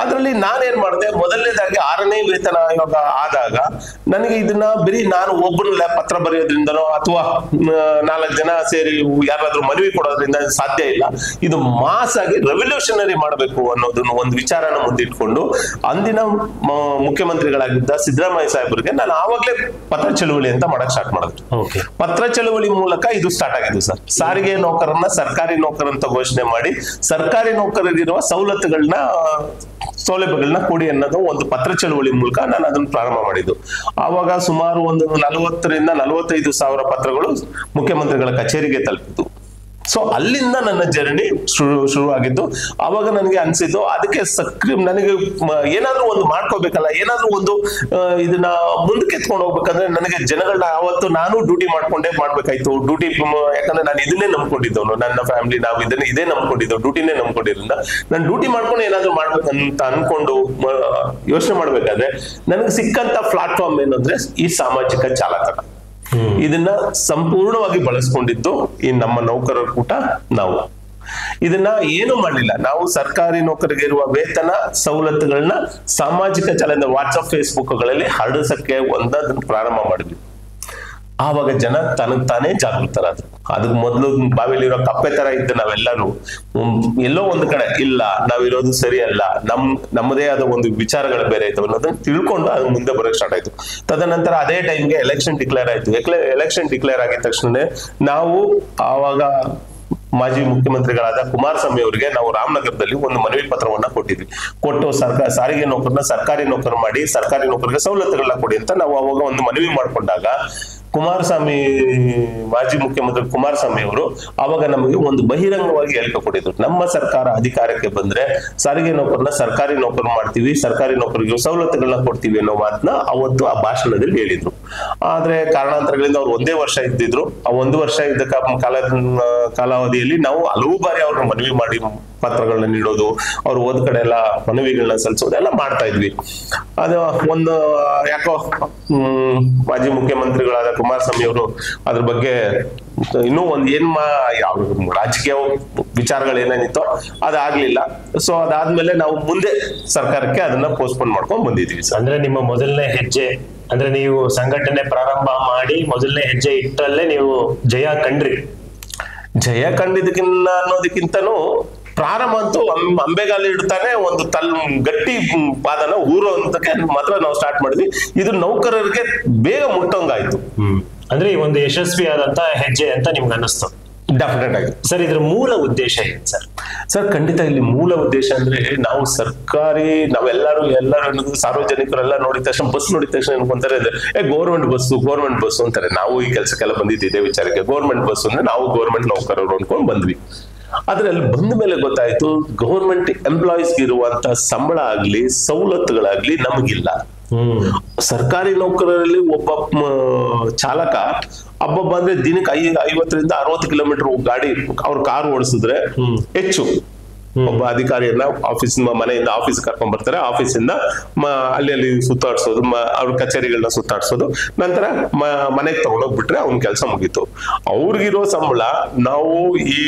ಅದ್ರಲ್ಲಿ ನಾನೇನ್ ಮಾಡಿದೆ, ಮೊದಲನೇದಾಗಿ 6ನೇ ವೇತನ ಆಯೋಗ ಆದಾಗ ನನಗೆ ಇದನ್ನ ಬರೀ ನಾನು ಒಬ್ಬರನ್ನ ಪತ್ರ ಬರೆಯೋದ್ರಿಂದನೋ ಅಥವಾ 4 ಜನ ಸೇರಿ ಯಾರಾದ್ರೂ ಮನವಿ ಕೊಡೋದ್ರಿಂದ ಸಾಧ್ಯ ಇಲ್ಲ. ಇದು ಮಾಸ್ ಆಗಿ ರೆವಲ್ಯೂಷನರಿ ಮಾಡಬೇಕು ಅನ್ನೋದನ್ನ ಒಂದು ವಿಚಾರನ ಮುಂದಿಟ್ಕೊಂಡು ಅಂದಿನ ಮುಖ್ಯಮಂತ್ರಿಗಳಾಗಿದ್ದ ಸಿದ್ದರಾಮಯ್ಯ ಸಾಹೇಬರಿಗೆ ನಾನು ಆವಾಗ್ಲೇ ಪತ್ರ ಚಳುವಳಿ ಅಂತ ಮಾಡಕ್ ಸ್ಟಾರ್ಟ್ ಮಾಡಿದ್ರು. ಪತ್ರ ಚಳುವಳಿ ಮೂಲಕ ಇದು ಸ್ಟಾರ್ಟ್ ಆಗಿದ್ದು ಸರ್. ಸಾರಿಗೆ ನೌಕರನ್ನ ಸರ್ಕಾರಿ ನೌಕರಂತ ಘೋಷಣೆ ಮಾಡಿ ಸರ್ಕಾರಿ ನೌಕರರಿರುವ ಸೌಲಭ್ಯಗಳನ್ನ ಕೊಡಿ ಅನ್ನೋದು ಒಂದು ಪತ್ರ ಚಳುವಳಿ ಮೂಲಕ ನಾನು ಅದನ್ನ ಪ್ರಾರಂಭ ಮಾಡಿದ್ದು. ಆವಾಗ ಸುಮಾರು ಒಂದು 40,000 ರಿಂದ 45,000 ಪತ್ರಗಳು ಮುಖ್ಯಮಂತ್ರಿಗಳ ಕಚೇರಿಗೆ ತಲುಪಿತು. ಸೊ ಅಲ್ಲಿಂದ ನನ್ನ ಜರ್ನಿ ಶುರುವಾಗಿದ್ದು. ಆವಾಗ ನನಗೆ ಅನ್ಸಿದ್ದು ಅದಕ್ಕೆ ನನಗೆ ಏನಾದ್ರೂ ಒಂದು ಮಾಡ್ಕೋಬೇಕಲ್ಲ, ಏನಾದ್ರೂ ಒಂದು ಇದನ್ನ ಮುಂದಕ್ಕೆ ಎತ್ಕೊಂಡು ಹೋಗ್ಬೇಕಂದ್ರೆ ನನಗೆ ಜನಗಳನ್ನ ಅವತ್ತು ನಾನು ಡ್ಯೂಟಿ ಮಾಡ್ಕೊಂಡೇ ಮಾಡ್ಬೇಕಾಯ್ತು. ಡ್ಯೂಟಿ ಯಾಕಂದ್ರೆ ನಾನು ಇದನ್ನೇ ನಂಬ್ಕೊಂಡಿದ್ದವನು, ನನ್ನ ಫ್ಯಾಮಿಲಿ ನಾವು ಇದೇ ನಂಬ್ಕೊಂಡಿದ್ದೆವು, ಡ್ಯೂಟಿನೇ ನಂಬ್ಕೊಂಡಿದ್ರಿಂದ ನಾನು ಡ್ಯೂಟಿ ಮಾಡ್ಕೊಂಡು ಏನಾದ್ರು ಮಾಡ್ಬೇಕಂತ ಅನ್ಕೊಂಡು ಯೋಚನೆ ಮಾಡ್ಬೇಕಾದ್ರೆ ನನಗೆ ಸಿಕ್ಕಂತ ಪ್ಲಾಟ್ಫಾರ್ಮ್ ಏನಂದ್ರೆ ಈ ಸಾಮಾಜಿಕ ಜಾಲತಾಣ. ಇದನ್ನ ಸಂಪೂರ್ಣವಾಗಿ ಬಳಸ್ಕೊಂಡಿದ್ದು ಈ ನಮ್ಮ ನೌಕರರ ಕೂಟ. ನಾವು ಇದನ್ನ ಏನು ಮಾಡಲಿಲ್ಲ, ನಾವು ಸರ್ಕಾರಿ ನೌಕರಿಗೆ ಇರುವ ವೇತನ ಸವಲತ್ತುಗಳನ್ನ ಸಾಮಾಜಿಕ ಜಾಲದ ವಾಟ್ಸ್ಆಪ್ ಫೇಸ್ಬುಕ್ಗಳಲ್ಲಿ ಹರಡಿಸಕ್ಕೆ ಒಂದನ್ನು ಪ್ರಾರಂಭ ಮಾಡಿದ್ವಿ. ಆವಾಗ ಜನ ತನಗ್ ತಾನೇ ಜಾಗೃತರಾದ್ರು. ಅದಕ್ ಮೊದಲು ಬಾವಿಲಿರೋ ಕಪ್ಪೆ ತರ ಇದ್ದ ನಾವೆಲ್ಲರೂ ಎಲ್ಲೋ ಒಂದು ಕಡೆ ಇಲ್ಲ ನಾವಿರೋದು ಸರಿ ಅಲ್ಲ, ನಮ್ಮದೇ ಆದ ಒಂದು ವಿಚಾರಗಳು ಬೇರೆ ಇತ್ತು ಅನ್ನೋದನ್ನ ತಿಳ್ಕೊಂಡು ಅದು ಮುಂದೆ ಬರೋಕ್ ಸ್ಟಾರ್ಟ್ ಆಯ್ತು. ತದನಂತರ ಅದೇ ಟೈಮ್ಗೆ ಎಲೆಕ್ಷನ್ ಡಿಕ್ಲೇರ್ ಆಯ್ತು. ಎಲೆಕ್ಷನ್ ಡಿಕ್ಲೇರ್ ಆಗಿದ ತಕ್ಷಣ ನಾವು ಆವಾಗ ಮಾಜಿ ಮುಖ್ಯಮಂತ್ರಿಗಳಾದ ಕುಮಾರಸ್ವಾಮಿ ಅವರಿಗೆ ನಾವು ರಾಮನಗರದಲ್ಲಿ ಒಂದು ಮನವಿ ಪತ್ರವನ್ನ ಕೊಟ್ಟಿದ್ವಿ. ಕೊಟ್ಟು ಸಾರಿಗೆ ನೌಕರನ್ನ ಸರ್ಕಾರಿ ನೌಕರ ಮಾಡಿ ಸರ್ಕಾರಿ ನೌಕರಿಗೆ ಸವಲತ್ತುಗಳನ್ನ ಕೊಡಿ ಅಂತ ನಾವು ಅವಾಗ ಒಂದು ಮನವಿ ಮಾಡ್ಕೊಂಡಾಗ ಕುಮಾರಸ್ವಾಮಿ ಮಾಜಿ ಮುಖ್ಯಮಂತ್ರಿ ಕುಮಾರಸ್ವಾಮಿ ಅವರು ಅವಾಗ ನಮಗೆ ಒಂದು ಬಹಿರಂಗವಾಗಿ ಹೇಳಿಕೆ ಕೊಟ್ಟಿದ್ರು. ನಮ್ಮ ಸರ್ಕಾರ ಅಧಿಕಾರಕ್ಕೆ ಬಂದ್ರೆ ಸಾರಿಗೆ ನೌಕರನ್ನ ಸರ್ಕಾರಿ ನೌಕರ ಮಾಡ್ತೀವಿ, ಸರ್ಕಾರಿ ನೌಕರಿಗೆ ಸವಲತ್ತುಗಳನ್ನ ಕೊಡ್ತೀವಿ ಅನ್ನೋ ಮಾತನ್ನ ಅವತ್ತು ಆ ಭಾಷಣದಲ್ಲಿ ಹೇಳಿದ್ರು. ಆದ್ರೆ ಕಾರಣಾಂತರಗಳಿಂದ ಅವ್ರು ಒಂದೇ ವರ್ಷ ಇದ್ದಿದ್ರು. ಆ ಒಂದು ವರ್ಷ ಇದ್ದ ಕಾಲಾವಧಿಯಲ್ಲಿ ನಾವು ಹಲವು ಬಾರಿ ಅವ್ರನ್ನ ಮನವಿ ಮಾಡಿ ಪತ್ರಗಳನ್ನ ನೀಡೋದು, ಅವ್ರು ಹೋದ ಕಡೆ ಎಲ್ಲ ಮನವಿಗಳನ್ನ ಸಲ್ಲಿಸೋದು ಎಲ್ಲ ಮಾಡ್ತಾ ಇದ್ವಿ. ಅದು ಒಂದು ಯಾಕೋ ಮಾಜಿ ಮುಖ್ಯಮಂತ್ರಿಗಳಾದ ಕುಮಾರಸ್ವಾಮಿ ಅವರು ಅದ್ರ ಬಗ್ಗೆ ಇನ್ನೂ ಒಂದ್ ಯಾವ ರಾಜಕೀಯ ವಿಚಾರಗಳೇನೇನಿತ್ತೋ ಅದಾಗ್ಲಿಲ್ಲ. ಸೊ ಅದಾದ್ಮೇಲೆ ನಾವು ಮುಂದೆ ಸರ್ಕಾರಕ್ಕೆ ಅದನ್ನ ಪೋಸ್ಟ್ಪೋನ್ ಮಾಡ್ಕೊಂಡು ಬಂದಿದ್ವಿ. ಅಂದ್ರೆ ನಿಮ್ಮ ಮೊದಲನೇ ಹೆಜ್ಜೆ ಅಂದ್ರೆ ನೀವು ಸಂಘಟನೆ ಪ್ರಾರಂಭ ಮಾಡಿ ಮೊದಲನೇ ಹೆಜ್ಜೆ ಇಟ್ಟಲ್ಲೇ ನೀವು ಜಯ ಕಂಡ್ರಿ. ಜಯ ಕಂಡಿದ್ದಕ್ಕಿಂತ ಅನ್ನೋದಕ್ಕಿಂತನೂ ಪ್ರಾರಂಭ ಅಂತೂ ಅಂಬೆಗಾಲಿ ಇಡ್ತಾನೆ ಒಂದು ಗಟ್ಟಿ ಪಾದನ ಊರು ಅಂತಕ್ಕೆ ಮಾತ್ರ ನಾವು ಸ್ಟಾರ್ಟ್ ಮಾಡಿದ್ವಿ. ಇದು ನೌಕರರಿಗೆ ಬೇಗ ಮುಟ್ಟಂಗಾಯ್ತು. ಅಂದ್ರೆ ಈ ಒಂದು ಯಶಸ್ವಿ ಆದಂತ ಹೆಜ್ಜೆ ಅಂತ ನಿಮ್ಗೆ ಅನ್ನಿಸ್ತು? ಡೆಫಿನೆಟ್ ಆಗಿ ಸರ್. ಇದ್ರ ಮೂಲ ಉದ್ದೇಶ ಏನು ಸರ್? ಸರ್ ಖಂಡಿತ ಇಲ್ಲಿ ಮೂಲ ಉದ್ದೇಶ ಅಂದ್ರೆ ನಾವು ನಾವೆಲ್ಲರೂ ಸಾರ್ವಜನಿಕರೆಲ್ಲ ನೋಡಿದ ತಕ್ಷಣ ಬಸ್ ನೋಡಿದ ತಕ್ಷಣ ಅನ್ಕೊಂತಾರೆ ಗೌರ್ಮೆಂಟ್ ಬಸ್ಸು ಅಂತಾರೆ. ನಾವು ಈ ಕೆಲಸಕ್ಕೆಲ್ಲ ಬಂದಿದ್ದೆ ವಿಚಾರಕ್ಕೆ ಗೌರ್ಮೆಂಟ್ ಬಸ್ ಅಂದ್ರೆ ನಾವು ಗೌರ್ಮೆಂಟ್ ನೌಕರರು ಅನ್ಕೊಂಡ್ ಬಂದ್ವಿ. ಅದ್ರಲ್ಲಿ ಬಂದ ಮೇಲೆ ಗೊತ್ತಾಯ್ತು ಗೌರ್ಮೆಂಟ್ ಎಂಪ್ಲಾಯೀಸ್ ಇರುವಂತ ಸಂಬಳ ಆಗ್ಲಿ ಸವಲತ್ತುಗಳಾಗ್ಲಿ ನಮಗಿಲ್ಲ. ಸರ್ಕಾರಿ ನೌಕರರಲ್ಲಿ ಒಬ್ಬ ಚಾಲಕ ಹಬ್ಬ ಅಂದ್ರೆ ದಿನಕ್ಕೆ 50 ರಿಂದ 60 ಕಿಲೋಮೀಟರ್ ಗಾಡಿ ಅವ್ರ ಕಾರ್ ಓಡಿಸಿದ್ರೆ ಹೆಚ್ಚು. ಒಬ್ಬ ಅಧಿಕಾರಿಯನ್ನ ಮನೆಯಿಂದ ಆಫೀಸ್ ಕರ್ಕೊಂಡ್ ಬರ್ತಾರೆ, ಆಫೀಸಿಂದ ಅಲ್ಲಿ ಸುತ್ತಾಡ್ಸೋದು, ಅವ್ರ ಕಚೇರಿಗಳನ್ನ ಸುತ್ತಾಡ್ಸೋದು, ನಂತರ ಮನೆಗೆ ತಗೊಂಡೋಗ್ಬಿಟ್ರೆ ಅವ್ನ ಕೆಲಸ ಮುಗೀತು. ಅವ್ರಿಗಿರೋ ಸಂಬಳ ನಾವು ಈ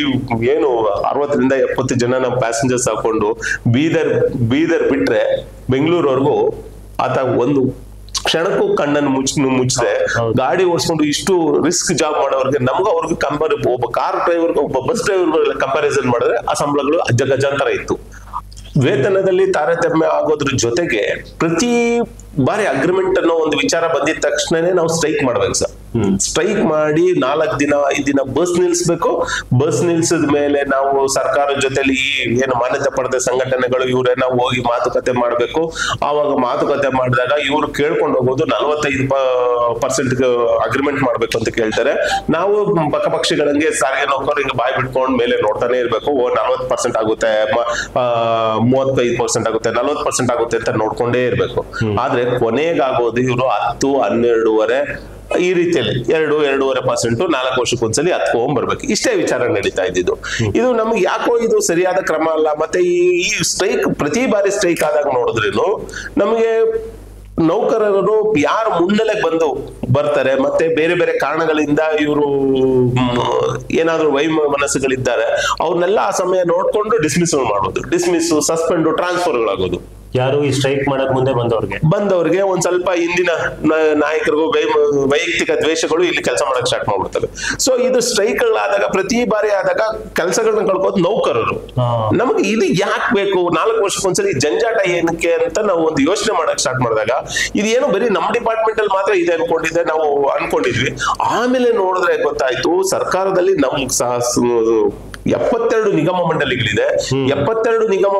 ಏನು 60 ರಿಂದ 70 ಜನ ನಾವು ಪ್ಯಾಸೆಂಜರ್ಸ್ ಹಾಕೊಂಡು ಬೀದರ್ ಬಿಟ್ರೆ ಬೆಂಗಳೂರವರೆಗೂ ಆತ ಒಂದು ಕ್ಷಣಕ್ಕೂ ಕಣ್ಣನ್ನು ಮುಚ್ಚದೆ ಗಾಡಿ ಓಡಿಸ್ಕೊಂಡು ಇಷ್ಟು ರಿಸ್ಕ್ ಜಾಬ್ ಮಾಡೋರ್ಗೆ ಅವ್ರಿಗೆ ಒಬ್ಬ ಕಾರ್ ಡ್ರೈವರ್ಗೆ ಒಬ್ಬ ಬಸ್ ಡ್ರೈವರ್ ಕಂಪ್ಯಾರಿಸನ್ ಮಾಡಿದ್ರೆ ಆ ಸಂಬಳಗಳು ಗಜಾಂತರ ಇತ್ತು. ವೇತನದಲ್ಲಿ ತಾರತಮ್ಯ ಆಗೋದ್ರ ಜೊತೆಗೆ ಪ್ರತಿ ಬಾರಿ ಅಗ್ರಿಮೆಂಟ್ ಅನ್ನೋ ಒಂದು ವಿಚಾರ ಬಂದಿದ ತಕ್ಷಣನೇ ನಾವು ಸ್ಟ್ರೈಕ್ ಮಾಡ್ಬೇಕು ಸರ್. ಸ್ಟ್ರೈಕ್ ಮಾಡಿ 4 ದಿನ 5 ದಿನ ಬಸ್ ನಿಲ್ಸ್ಬೇಕು. ಬಸ್ ನಿಲ್ಸಿದ ಮೇಲೆ ನಾವು ಸರ್ಕಾರದ ಜೊತೆಲಿ ಈ ಏನು ಮಾನ್ಯತೆ ಪಡೆದ ಸಂಘಟನೆಗಳು ಇವರೇನ ಹೋಗಿ ಮಾತುಕತೆ ಮಾಡ್ಬೇಕು. ಆವಾಗ ಮಾತುಕತೆ ಮಾಡಿದಾಗ ಇವ್ರು ಕೇಳ್ಕೊಂಡು ಹೋಗೋದು 45% ಅಗ್ರಿಮೆಂಟ್ ಮಾಡ್ಬೇಕು ಅಂತ ಕೇಳ್ತಾರೆ. ನಾವು ಪಕ್ಷಿಗಳಂಗೆ ಸಾರಿಗೆ ನೌಕರು ಹಿಂಗೆ ಬಾಯಿ ಬಿಟ್ಕೊಂಡ್ ಮೇಲೆ ನೋಡ್ತಾನೆ ಇರ್ಬೇಕು. 40% ಆಗುತ್ತೆ, 35% ಆಗುತ್ತೆ, 40% ಆಗುತ್ತೆ ಅಂತ ನೋಡ್ಕೊಂಡೇ ಇರ್ಬೇಕು. ಆದ್ರೆ ಕೊನೆಗಾಗೋದು ಇವರು 10-12.5 ಈ ರೀತಿಯಲ್ಲಿ 2-2.5% 4 ವರ್ಷಕ್ಕೊಂದ್ಸಲಿ ಹತ್ಕೊಂಡ್ಬರ್ಬೇಕು. ಇಷ್ಟೇ ವಿಚಾರ ನಡೀತಾ ಇದ್ದಿದ್ದು. ಇದು ನಮ್ಗೆ ಯಾಕೋ ಇದು ಸರಿಯಾದ ಕ್ರಮ ಅಲ್ಲ. ಮತ್ತೆ ಈ ಸ್ಟ್ರೈಕ್ ಪ್ರತಿ ಬಾರಿ ಸ್ಟ್ರೈಕ್ ಆದಾಗ ನೋಡಿದ್ರೇನು ನಮಗೆ ನೌಕರರು ಯಾರು ಮುನ್ನೆಲೆಗೆ ಬರ್ತಾರೆ ಮತ್ತೆ ಬೇರೆ ಬೇರೆ ಕಾರಣಗಳಿಂದ ಇವರು ಏನಾದ್ರು ವೈಮನಸ್ಸುಗಳಿದ್ದಾರೆ ಅವ್ರನ್ನೆಲ್ಲ ಆ ಸಮಯ ನೋಡ್ಕೊಂಡು ಡಿಸ್ಮಿಸ್ ಮಾಡೋದು, ಸಸ್ಪೆಂಡ್, ಟ್ರಾನ್ಸ್ಫರ್ಗಳಾಗೋದು. ಯಾರು ಈ ಸ್ಟ್ರೈಕ್ ಮಾಡಕ್ ಮುಂದೆ ಬಂದವ್ರಿಗೆ ಒಂದ್ ಸ್ವಲ್ಪ ಹಿಂದಿನ ನಾಯಕರಿಗೂ ವೈಯಕ್ತಿಕ ದ್ವೇಷಗಳು ಇಲ್ಲಿ ಕೆಲಸ ಮಾಡಕ್ ಸ್ಟಾರ್ಟ್ ಮಾಡ್ಬಿಡ್ತವೆ. ಸೊ ಇದು ಸ್ಟ್ರೈಕ್ಗಳಾದಾಗ ಪ್ರತಿ ಬಾರಿ ಆದಾಗ ಕೆಲಸಗಳನ್ನ ಕಳ್ಕೋದು ನೌಕರರು. ನಮ್ಗೆ ಇದು ಯಾಕೆ ಬೇಕು 4 ವರ್ಷಕ್ಕೊಂದ್ಸಲಿ ಜಂಜಾಟ ಏನಕ್ಕೆ ಅಂತ ನಾವು ಒಂದು ಯೋಚನೆ ಮಾಡಕ್ ಸ್ಟಾರ್ಟ್ ಮಾಡಿದಾಗ ಇದೇನು ಬರೀ ನಮ್ಮ ಡಿಪಾರ್ಟ್ಮೆಂಟ್ ಅಲ್ಲಿ ಮಾತ್ರ ಇದೆ ನಾವು ಅನ್ಕೊಂಡಿದ್ವಿ. ಆಮೇಲೆ ನೋಡಿದ್ರೆ ಗೊತ್ತಾಯ್ತು ಸರ್ಕಾರದಲ್ಲಿ ನಮ್ 72 ನಿಗಮ ಮಂಡಳಿಗಳಿದೆ. 72 ನಿಗಮ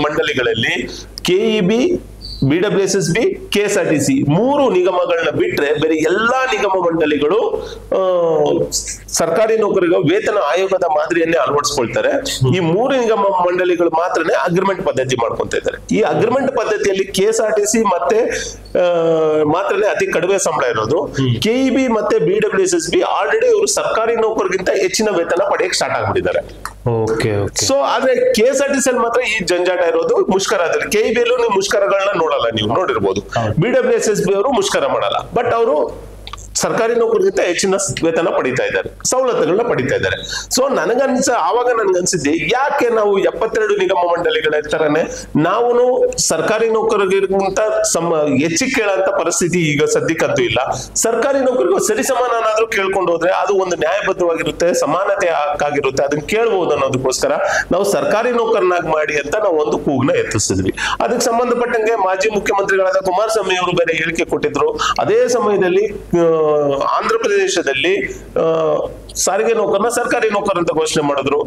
ಮಂಡಳಿಗಳಲ್ಲಿ ಕೆಇಬಿ, BWSSB, KSRTC 3 ನಿಗಮಗಳನ್ನ ಬಿಟ್ರೆ ಬೇರೆ ಎಲ್ಲಾ ನಿಗಮ ಮಂಡಳಿಗಳು ಸರ್ಕಾರಿ ನೌಕರಿಗೆ ವೇತನ ಆಯೋಗದ ಮಾದರಿಯನ್ನೇ ಅಳವಡಿಸ್ಕೊಳ್ತಾರೆ. ಈ 3 ನಿಗಮ ಮಂಡಳಿಗಳು ಮಾತ್ರನೇ ಅಗ್ರಿಮೆಂಟ್ ಪದ್ಧತಿ ಮಾಡ್ಕೊಂತ ಇದ್ದಾರೆ. ಈ ಅಗ್ರಿಮೆಂಟ್ ಪದ್ಧತಿಯಲ್ಲಿ KSRTC ಮತ್ತೆ ಮಾತ್ರನೇ ಅತಿ ಕಡಿಮೆ ಸಂಬಳ ಇರೋದು. ಕೆಇಬಿ ಮತ್ತೆ BWSSB ಆಲ್ರೆಡಿ ಅವರು ಸರ್ಕಾರಿ ನೌಕರಿಗಿಂತ ಹೆಚ್ಚಿನ ವೇತನ ಪಡೆಯಕ್ಕೆ ಸ್ಟಾರ್ಟ್ ಆಗ್ಬಿಟ್ಟಿದ್ದಾರೆ. ಸೊ ಆದ್ರೆ KSRTC ಅಲ್ಲಿ ಮಾತ್ರ ಈ ಜಂಜಾಟ ಇರೋದು ಮುಷ್ಕರದಲ್ಲಿ. ಕೆಇಬಿ ನೀವು ಮುಷ್ಕರಗಳನ್ನ ನೋಡಲ್ಲ, ನೀವು ನೋಡಿರ್ಬೋದು. BWSSB ಅವರು ಮುಷ್ಕರ ಮಾಡಲ್ಲ, ಬಟ್ ಅವರು ಸರ್ಕಾರಿ ನೌಕರಿಗಿಂತ ಹೆಚ್ಚಿನ ವೇತನ ಪಡಿತಾ ಇದ್ದಾರೆ, ಸವಲತ್ತುಗಳನ್ನ ಪಡಿತಾ ಇದ್ದಾರೆ. ಸೊ ಆವಾಗ ನನ್ಗನ್ಸಿದ್ದೆ, ಯಾಕೆ ನಾವು 72 ನಿಗಮ ಮಂಡಳಿಗಳ ತರನೇ ನಾವು ಸರ್ಕಾರಿ ನೌಕರರಿಗಿಂತ ಹೆಚ್ಚಿಗೆ ಕೇಳಂತ ಪರಿಸ್ಥಿತಿ ಈಗ ಸದ್ಯಕ್ಕಂತೂ ಇಲ್ಲ. ಸರ್ಕಾರಿ ನೌಕರಿಗೂ ಸರಿಸಮಾನಾದ್ರೂ ಕೇಳ್ಕೊಂಡು ಹೋದ್ರೆ ಅದು ಒಂದು ನ್ಯಾಯಬದ್ಧವಾಗಿರುತ್ತೆ, ಸಮಾನತೆ ಹಕ್ಕಾಗಿರುತ್ತೆ, ಅದನ್ನ ಕೇಳ್ಬಹುದು ಅನ್ನೋದಕ್ಕೋಸ್ಕರ ನಾವು ಸರ್ಕಾರಿ ನೌಕರನಾಗಿ ಮಾಡಿ ಅಂತ ನಾವು ಒಂದು ಕೂಗ್ನ ಎತ್ತಿಸಿದ್ವಿ. ಅದಕ್ಕೆ ಸಂಬಂಧಪಟ್ಟಂಗೆ ಮಾಜಿ ಮುಖ್ಯಮಂತ್ರಿಗಳಾದ ಕುಮಾರಸ್ವಾಮಿ ಅವರು ಬೇರೆ ಹೇಳಿಕೆ ಕೊಟ್ಟಿದ್ರು. ಅದೇ ಸಮಯದಲ್ಲಿ ಆಂಧ್ರ ಪ್ರದೇಶದಲ್ಲಿ ಸಾರಿಗೆ ನೌಕರನ ಸರ್ಕಾರಿ ನೌಕರ ಅಂತ ಘೋಷಣೆ ಮಾಡಿದ್ರು.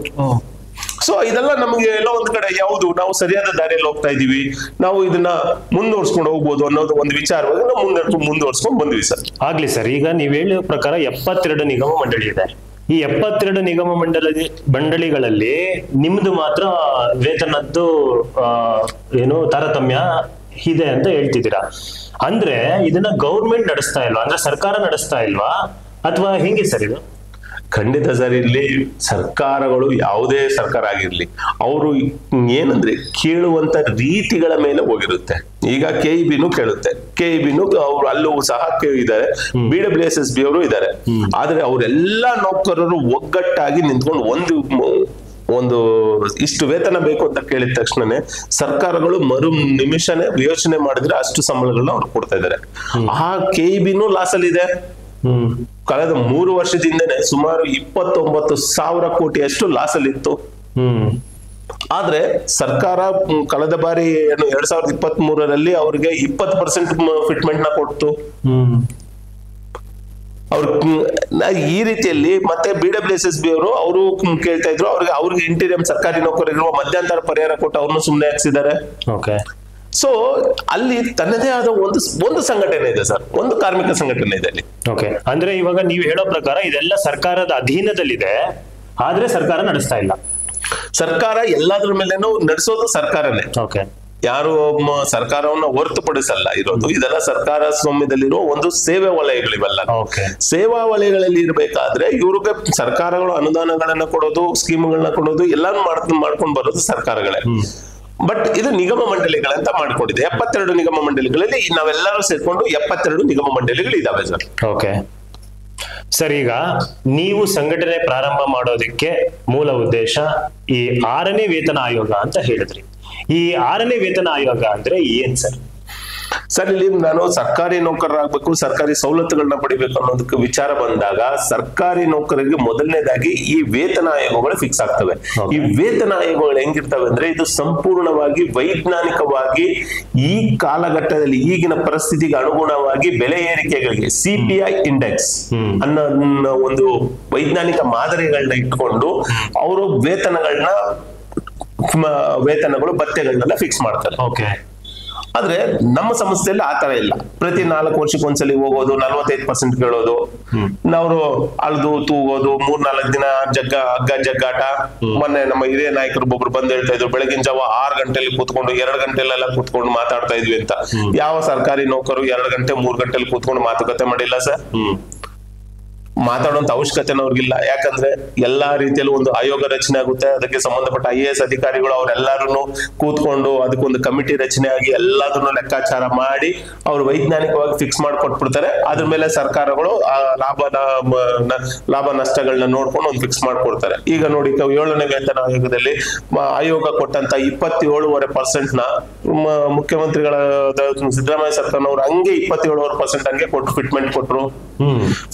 ಸೊ ಇದೆಲ್ಲ ನಮ್ಗೆ ಎಲ್ಲೋ ಒಂದ್ ಕಡೆ ಯಾವುದು ನಾವು ಸರಿಯಾದ ದಾರಿಯಲ್ಲಿ ಹೋಗ್ತಾ ಇದೀವಿ, ನಾವು ಇದನ್ನ ಮುಂದುವರ್ಸ್ಕೊಂಡು ಹೋಗ್ಬೋದು ಅನ್ನೋದು ಒಂದು ವಿಚಾರವಾಗಿ ನಾವು ಮುಂದುವರ್ಸ್ಕೊಂಡು ಬಂದ್ವಿ ಸರ್. ಆಗ್ಲಿ ಸರ್, ಈಗ ನೀವ್ ಹೇಳೋ ಪ್ರಕಾರ 72 ನಿಗಮ ಮಂಡಳಿ ಇದೆ. ಈ 72 ನಿಗಮ ಮಂಡಳಿಗಳಲ್ಲಿ ನಿಮ್ದು ಮಾತ್ರ ವೇತನದ್ದು ಏನು ತಾರತಮ್ಯ ಇದೆ ಅಂತ ಹೇಳ್ತಿದ್ದೀರಾ. ಅಂದ್ರೆ ಇದನ್ನ ಗೌರ್ಮೆಂಟ್ ನಡೆಸ್ತಾ ಇಲ್ವಾ, ಅಂದ್ರೆ ಸರ್ಕಾರ ನಡೆಸ್ತಾ ಇಲ್ವಾ, ಅಥವಾ ಹೆಂಗೆ ಸರ್ ಇದು? ಖಂಡಿತ ಸರ್, ಇಲ್ಲಿ ಸರ್ಕಾರಗಳು ಯಾವುದೇ ಸರ್ಕಾರ ಆಗಿರ್ಲಿ ಅವರು ಏನಂದ್ರೆ ಕೇಳುವಂತ ರೀತಿಗಳ ಮೇಲೆ ಹೋಗಿರುತ್ತೆ. ಈಗ KEBನೂ ಕೇಳುತ್ತೆ, KEBನೂ ಅವ್ರು ಅಲ್ಲೂ ಸಹ ಇದ್ದಾರೆ, BWSSB ಅವರು ಇದ್ದಾರೆ. ಆದ್ರೆ ಅವರೆಲ್ಲಾ ನೌಕರರು ಒಗ್ಗಟ್ಟಾಗಿ ನಿಂತ್ಕೊಂಡು ಒಂದು ಇಷ್ಟು ವೇತನ ಬೇಕು ಅಂತ ಕೇಳಿದ ತಕ್ಷಣನೇ ಸರ್ಕಾರಗಳು ನಿಮಿಷನೇ ಯೋಚನೆ ಮಾಡಿದ್ರೆ ಅಷ್ಟು ಸಂಬಳಗಳನ್ನ ಅವ್ರು ಕೊಡ್ತಾ ಇದ್ದಾರೆ. ಆ KEBನೂ ಲಾಸ್ ಅಲ್ಲಿ ಇದೆ. ಕಳೆದ 3 ವರ್ಷದಿಂದನೇ ಸುಮಾರು 29,000 ಕೋಟಿಯಷ್ಟು ಲಾಸ್ ಅಲ್ಲಿ ಇತ್ತು. ಆದ್ರೆ ಸರ್ಕಾರ ಕಳೆದ ಬಾರಿ 2023ರಲ್ಲಿ ಅವ್ರಿಗೆ 20% ಫಿಟ್ಮೆಂಟ್ ನ ಕೊಡ್ತು. ಈ ರೀತಿಯಲ್ಲಿ ಮತ್ತೆ BWSSB ಅವರು ಕೇಳ್ತಾ ಇದ್ರು, ಅವ್ರಿಗೆ ಇಂಟೀರಿಯಂ ಸರ್ಕಾರಿ ನೌಕರರಿರುವ ಮಧ್ಯಂತರ ಪರಿಹಾರ ಕೊಟ್ಟು ಅವ್ರನ್ನು ಸುಮ್ಮನೆ ಹಾಕ್ಸಿದ್ದಾರೆ. ಸೊ ಅಲ್ಲಿ ತನ್ನದೇ ಆದ ಒಂದು ಸಂಘಟನೆ ಇದೆ ಸರ್, ಒಂದು ಕಾರ್ಮಿಕ ಸಂಘಟನೆ ಇದೆ ಅಲ್ಲಿ. ಅಂದ್ರೆ ಇವಾಗ ನೀವು ಹೇಳೋ ಪ್ರಕಾರ ಇದೆಲ್ಲ ಸರ್ಕಾರದ ಅಧೀನದಲ್ಲಿದೆ, ಆದ್ರೆ ಸರ್ಕಾರ ನಡೆಸ್ತಾ ಇಲ್ಲ. ಸರ್ಕಾರ ಎಲ್ಲಾದ್ರ ಮೇಲೇನು ನಡೆಸೋದು ಸರ್ಕಾರನೇ. ಯಾರು ಸರ್ಕಾರವನ್ನ ಹೊರತುಪಡಿಸಲ್ಲ ಇರೋದು. ಇದೆಲ್ಲ ಸರ್ಕಾರ ಸ್ವಾಮ್ಯದಲ್ಲಿರೋ ಒಂದು ಸೇವೆ ವಲಯಗಳಿವೆಲ್ಲ. ಸೇವಾ ವಲಯಗಳಲ್ಲಿ ಇರಬೇಕಾದ್ರೆ ಇವ್ರಿಗೆ ಸರ್ಕಾರಗಳು ಅನುದಾನಗಳನ್ನ ಕೊಡೋದು, ಸ್ಕೀಮ್ಗಳನ್ನ ಕೊಡೋದು ಎಲ್ಲಾನು ಮಾಡ್ಕೊಂಡು ಬರೋದು ಸರ್ಕಾರಗಳೇ. ಬಟ್ ಇದು ನಿಗಮ ಮಂಡಳಿಗಳಂತ ಮಾಡ್ಕೊಂಡಿದೆ. 72 ನಿಗಮ ಮಂಡಳಿಗಳಲ್ಲಿ ನಾವೆಲ್ಲರೂ ಸೇರ್ಕೊಂಡು 72 ನಿಗಮ ಮಂಡಳಿಗಳು ಇದಾವೆ ಸರ್. ಸರ್, ಈಗ ನೀವು ಸಂಘಟನೆ ಪ್ರಾರಂಭ ಮಾಡೋದಕ್ಕೆ ಮೂಲ ಉದ್ದೇಶ ಈ 6ನೇ ವೇತನ ಆಯೋಗ ಅಂತ ಹೇಳಿದ್ರಿ. ಈ 6ನೇ ವೇತನ ಆಯೋಗ ಅಂದ್ರೆ ಏನ್ ಸರ್? ಸರ್, ಇಲ್ಲಿ ನಾನು ಸರ್ಕಾರಿ ನೌಕರರಾಗಬೇಕು, ಸರ್ಕಾರಿ ಸವಲತ್ತುಗಳನ್ನ ಪಡಿಬೇಕು ಅನ್ನೋದಕ್ಕೆ ವಿಚಾರ ಬಂದಾಗ ಸರ್ಕಾರಿ ನೌಕರರಿಗೆ ಮೊದಲನೇದಾಗಿ ಈ ವೇತನ ಆಯೋಗಗಳು ಫಿಕ್ಸ್ ಆಗ್ತವೆ. ಈ ವೇತನ ಆಯೋಗಗಳು ಹೆಂಗಿರ್ತವೆ ಅಂದ್ರೆ ಇದು ಸಂಪೂರ್ಣವಾಗಿ ವೈಜ್ಞಾನಿಕವಾಗಿ ಈ ಕಾಲಘಟ್ಟದಲ್ಲಿ ಈಗಿನ ಪರಿಸ್ಥಿತಿಗೆ ಅನುಗುಣವಾಗಿ ಬೆಲೆ ಏರಿಕೆಗಳಿಗೆ CPI ಇಂಡೆಕ್ಸ್ ಅನ್ನೋ ಒಂದು ವೈಜ್ಞಾನಿಕ ಮಾದರಿಗಳನ್ನ ಇಟ್ಕೊಂಡು ಅವರು ವೇತನಗಳು ಭತ್ಯೆಗಳನ್ನೆಲ್ಲ ಫಿಕ್ಸ್ ಮಾಡ್ತಾರೆ. ಆದ್ರೆ ನಮ್ಮ ಸಂಸ್ಥೆಯಲ್ಲಿ ಆತರ ಇಲ್ಲ. ಪ್ರತಿ 4 ವರ್ಷಕ್ಕೊಂದ್ಸಲಿ ಹೋಗೋದು, 45% ಕೇಳೋದು, ನಾವು ಅಳ್ದು ತೂಗೋದು, 3-4 ದಿನ ಹಗ್ಗ ಜಗ್ಗಾಟ. ಮೊನ್ನೆ ನಮ್ಮ ಹಿರಿಯ ನಾಯಕರು ಒಬ್ರು ಬಂದು ಹೇಳ್ತಾ ಇದ್ರು, ಬೆಳಗಿನ ಜಾವ 6 ಗಂಟೆಲಿ ಕೂತ್ಕೊಂಡು 2 ಗಂಟೆಲೆಲ್ಲ ಕೂತ್ಕೊಂಡು ಮಾತಾಡ್ತಾ ಇದ್ವಿ ಅಂತ. ಯಾವ ಸರ್ಕಾರಿ ನೌಕರು 2 ಗಂಟೆ 3 ಗಂಟೆಲಿ ಕೂತ್ಕೊಂಡು ಮಾತುಕತೆ ಮಾಡಿಲ್ಲ ಸರ್. ಮಾತಾಡುವಂತ ಅವಶ್ಯಕತೆ ಅವ್ರಿಗಿಲ್ಲ. ಯಾಕಂದ್ರೆ ಎಲ್ಲಾ ರೀತಿಯಲ್ಲೂ ಒಂದು ಆಯೋಗ ರಚನೆ ಆಗುತ್ತೆ, ಅದಕ್ಕೆ ಸಂಬಂಧಪಟ್ಟ IAS ಅಧಿಕಾರಿಗಳು ಅವರೆಲ್ಲರೂ ಕೂತ್ಕೊಂಡು ಅದಕ್ಕೊಂದು ಕಮಿಟಿ ರಚನೆ ಆಗಿ ಎಲ್ಲದನ್ನು ಲೆಕ್ಕಾಚಾರ ಮಾಡಿ ಅವ್ರು ವೈಜ್ಞಾನಿಕವಾಗಿ ಫಿಕ್ಸ್ ಮಾಡಿಕೊಟ್ಬಿಡ್ತಾರೆ. ಅದ್ರ ಮೇಲೆ ಸರ್ಕಾರಗಳು ಲಾಭ ನಷ್ಟಗಳನ್ನ ನೋಡ್ಕೊಂಡು ಒಂದು ಫಿಕ್ಸ್ ಮಾಡ್ಕೊಡ್ತಾರೆ. ಈಗ ನೋಡಿ, 7ನೇ ವೇತನ ಆಯೋಗದಲ್ಲಿ ಆಯೋಗ ಕೊಟ್ಟಂತ 27.5% ನ ಮುಖ್ಯಮಂತ್ರಿಗಳ ಸಿದ್ದರಾಮಯ್ಯ ಸರ್ಕಾರನವರು ಹಂಗೆ 27% ಹಂಗೆ ಕೊಟ್ಟು ಫಿಟ್ಮೆಂಟ್ ಕೊಟ್ರು.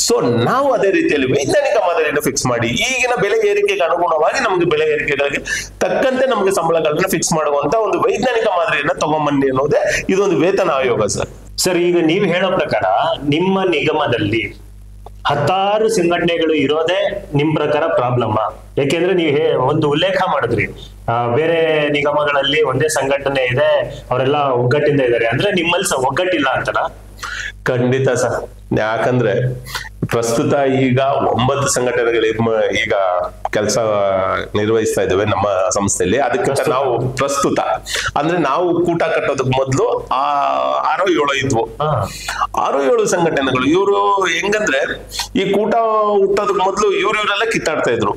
ಸೊ ನಾವು ಅದೇ ರೀತಿಯಲ್ಲಿ ವೈಜ್ಞಾನಿಕ ಮಾದರಿಯನ್ನು ಫಿಕ್ಸ್ ಮಾಡಿ ಈಗಿನ ಬೆಲೆ ಏರಿಕೆಗೆ ಅನುಗುಣವಾಗಿ ನಮಗೆ ಬೆಲೆ ಏರಿಕೆಗಳಿಗೆ ತಕ್ಕಂತೆ ನಮಗೆ ಸಂಬಳಗಳನ್ನ ಫಿಕ್ಸ್ ಮಾಡುವಂತ ಒಂದು ವೈಜ್ಞಾನಿಕ ಮಾದರಿಯನ್ನ ತಗೊಂಬನ್ನಿ ಅನ್ನೋದೇ ಇದೊಂದು ವೇತನ ಆಯೋಗ ಸರ್. ಸರ್, ಈಗ ನೀವು ಹೇಳೋ ಪ್ರಕಾರ ನಿಮ್ಮ ನಿಗಮದಲ್ಲಿ 10 ಸಂಘಟನೆಗಳು ಇರೋದೇ ನಿಮ್ ಪ್ರಕಾರ ಪ್ರಾಬ್ಲಮ್. ಯಾಕೆಂದ್ರೆ ನೀವು ಒಂದು ಉಲ್ಲೇಖ ಮಾಡಿದ್ರಿ, ಬೇರೆ ನಿಗಮಗಳಲ್ಲಿ ಒಂದೇ ಸಂಘಟನೆ ಇದೆ, ಅವರೆಲ್ಲ ಒಗ್ಗಟ್ಟಿಂದ ಇದ್ದಾರೆ, ಅಂದ್ರೆ ನಿಮ್ಮಲ್ಲಿ ಒಗ್ಗಟ್ಟಿಲ್ಲ ಅಂತನಾ? ಖಂಡಿತ ಸರ್. ಯಾಕಂದ್ರೆ ಪ್ರಸ್ತುತ ಈಗ 9 ಸಂಘಟನೆಗಳು ಈಗ ಕೆಲಸ ನಿರ್ವಹಿಸ್ತಾ ಇದ್ದೇವೆ ನಮ್ಮ ಸಂಸ್ಥೆಯಲ್ಲಿ. ಅದಕ್ಕಿಂತ ನಾವು ಪ್ರಸ್ತುತ ಅಂದ್ರೆ ನಾವು ಕೂಟ ಕಟ್ಟೋದಕ್ಕೆ ಮೊದಲು 6-7 ಇದ್ವು. 6-7 ಸಂಘಟನೆಗಳು. ಇವರು ಹೆಂಗಂದ್ರೆ ಈ ಕೂಟ ಹುಟ್ಟೋದಕ್ಕೆ ಮೊದಲು ಇವರೆಲ್ಲ ಕಿತ್ತಾಡ್ತಾ ಇದ್ರು.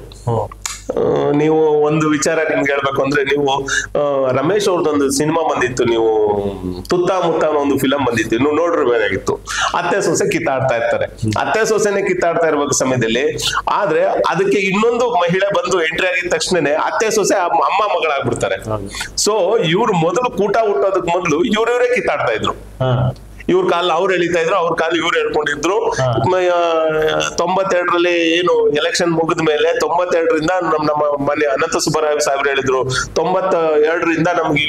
ನೀವು ಒಂದು ವಿಚಾರ ನಿಮ್ಗೆ ಹೇಳ್ಬೇಕು ಅಂದ್ರೆ, ನೀವು ರಮೇಶ್ ಅವ್ರದ್ದೊಂದು ಸಿನಿಮಾ ಬಂದಿತ್ತು, ನೀವು ತುತ್ತಮುತ್ತ ಅನ್ನೋ ಒಂದು ಫಿಲಂ ಬಂದಿತ್ತು, ನೀವು ನೋಡಿರ್ಬೇಕಾಗಿತ್ತು. ಅತ್ತೆ ಸೊಸೆ ಕಿತ್ತಾಡ್ತಾ ಇರ್ತಾರೆ, ಅತ್ತೆ ಸೊಸೆನೆ ಕಿತ್ತಾಡ್ತಾ ಇರ್ಬೇಕು ಸಮಯದಲ್ಲಿ. ಆದ್ರೆ ಅದಕ್ಕೆ ಇನ್ನೊಂದು ಮಹಿಳೆ ಬಂದು ಎಂಟ್ರಿ ಆಗಿದ ತಕ್ಷಣನೇ ಅತ್ತೆ ಸೊಸೆ ಅಮ್ಮ ಮಗಳಾಗ್ಬಿಡ್ತಾರೆ. ಸೊ ಇವ್ರು ಮೊದಲು ಕೂಟ ಹುಟ್ಟೋದಕ್ ಮೊದಲು ಇವ್ರವರೇ ಕಿತ್ತಾಡ್ತಾ ಇದ್ರು. ಇವ್ರ ಕಾಲ ಅವ್ರು ಎಳಿತಾ ಇದ್ರು, ಅವ್ರ ಕಾಲ ಇವ್ರು ಹೇಳ್ಕೊಂಡಿದ್ರು. 92ರಲ್ಲಿ ಏನು ಎಲೆಕ್ಷನ್ ಮುಗಿದ ಮೇಲೆ 92ರಿಂದ ನಮ್ಮ ಮನೆ ಅನಂತ ಸುಬ್ಬರಾಯ ಸಾಹೇಬ್ರು ಹೇಳಿದ್ರು, 92ರಿಂದ ನಮ್ಗೆ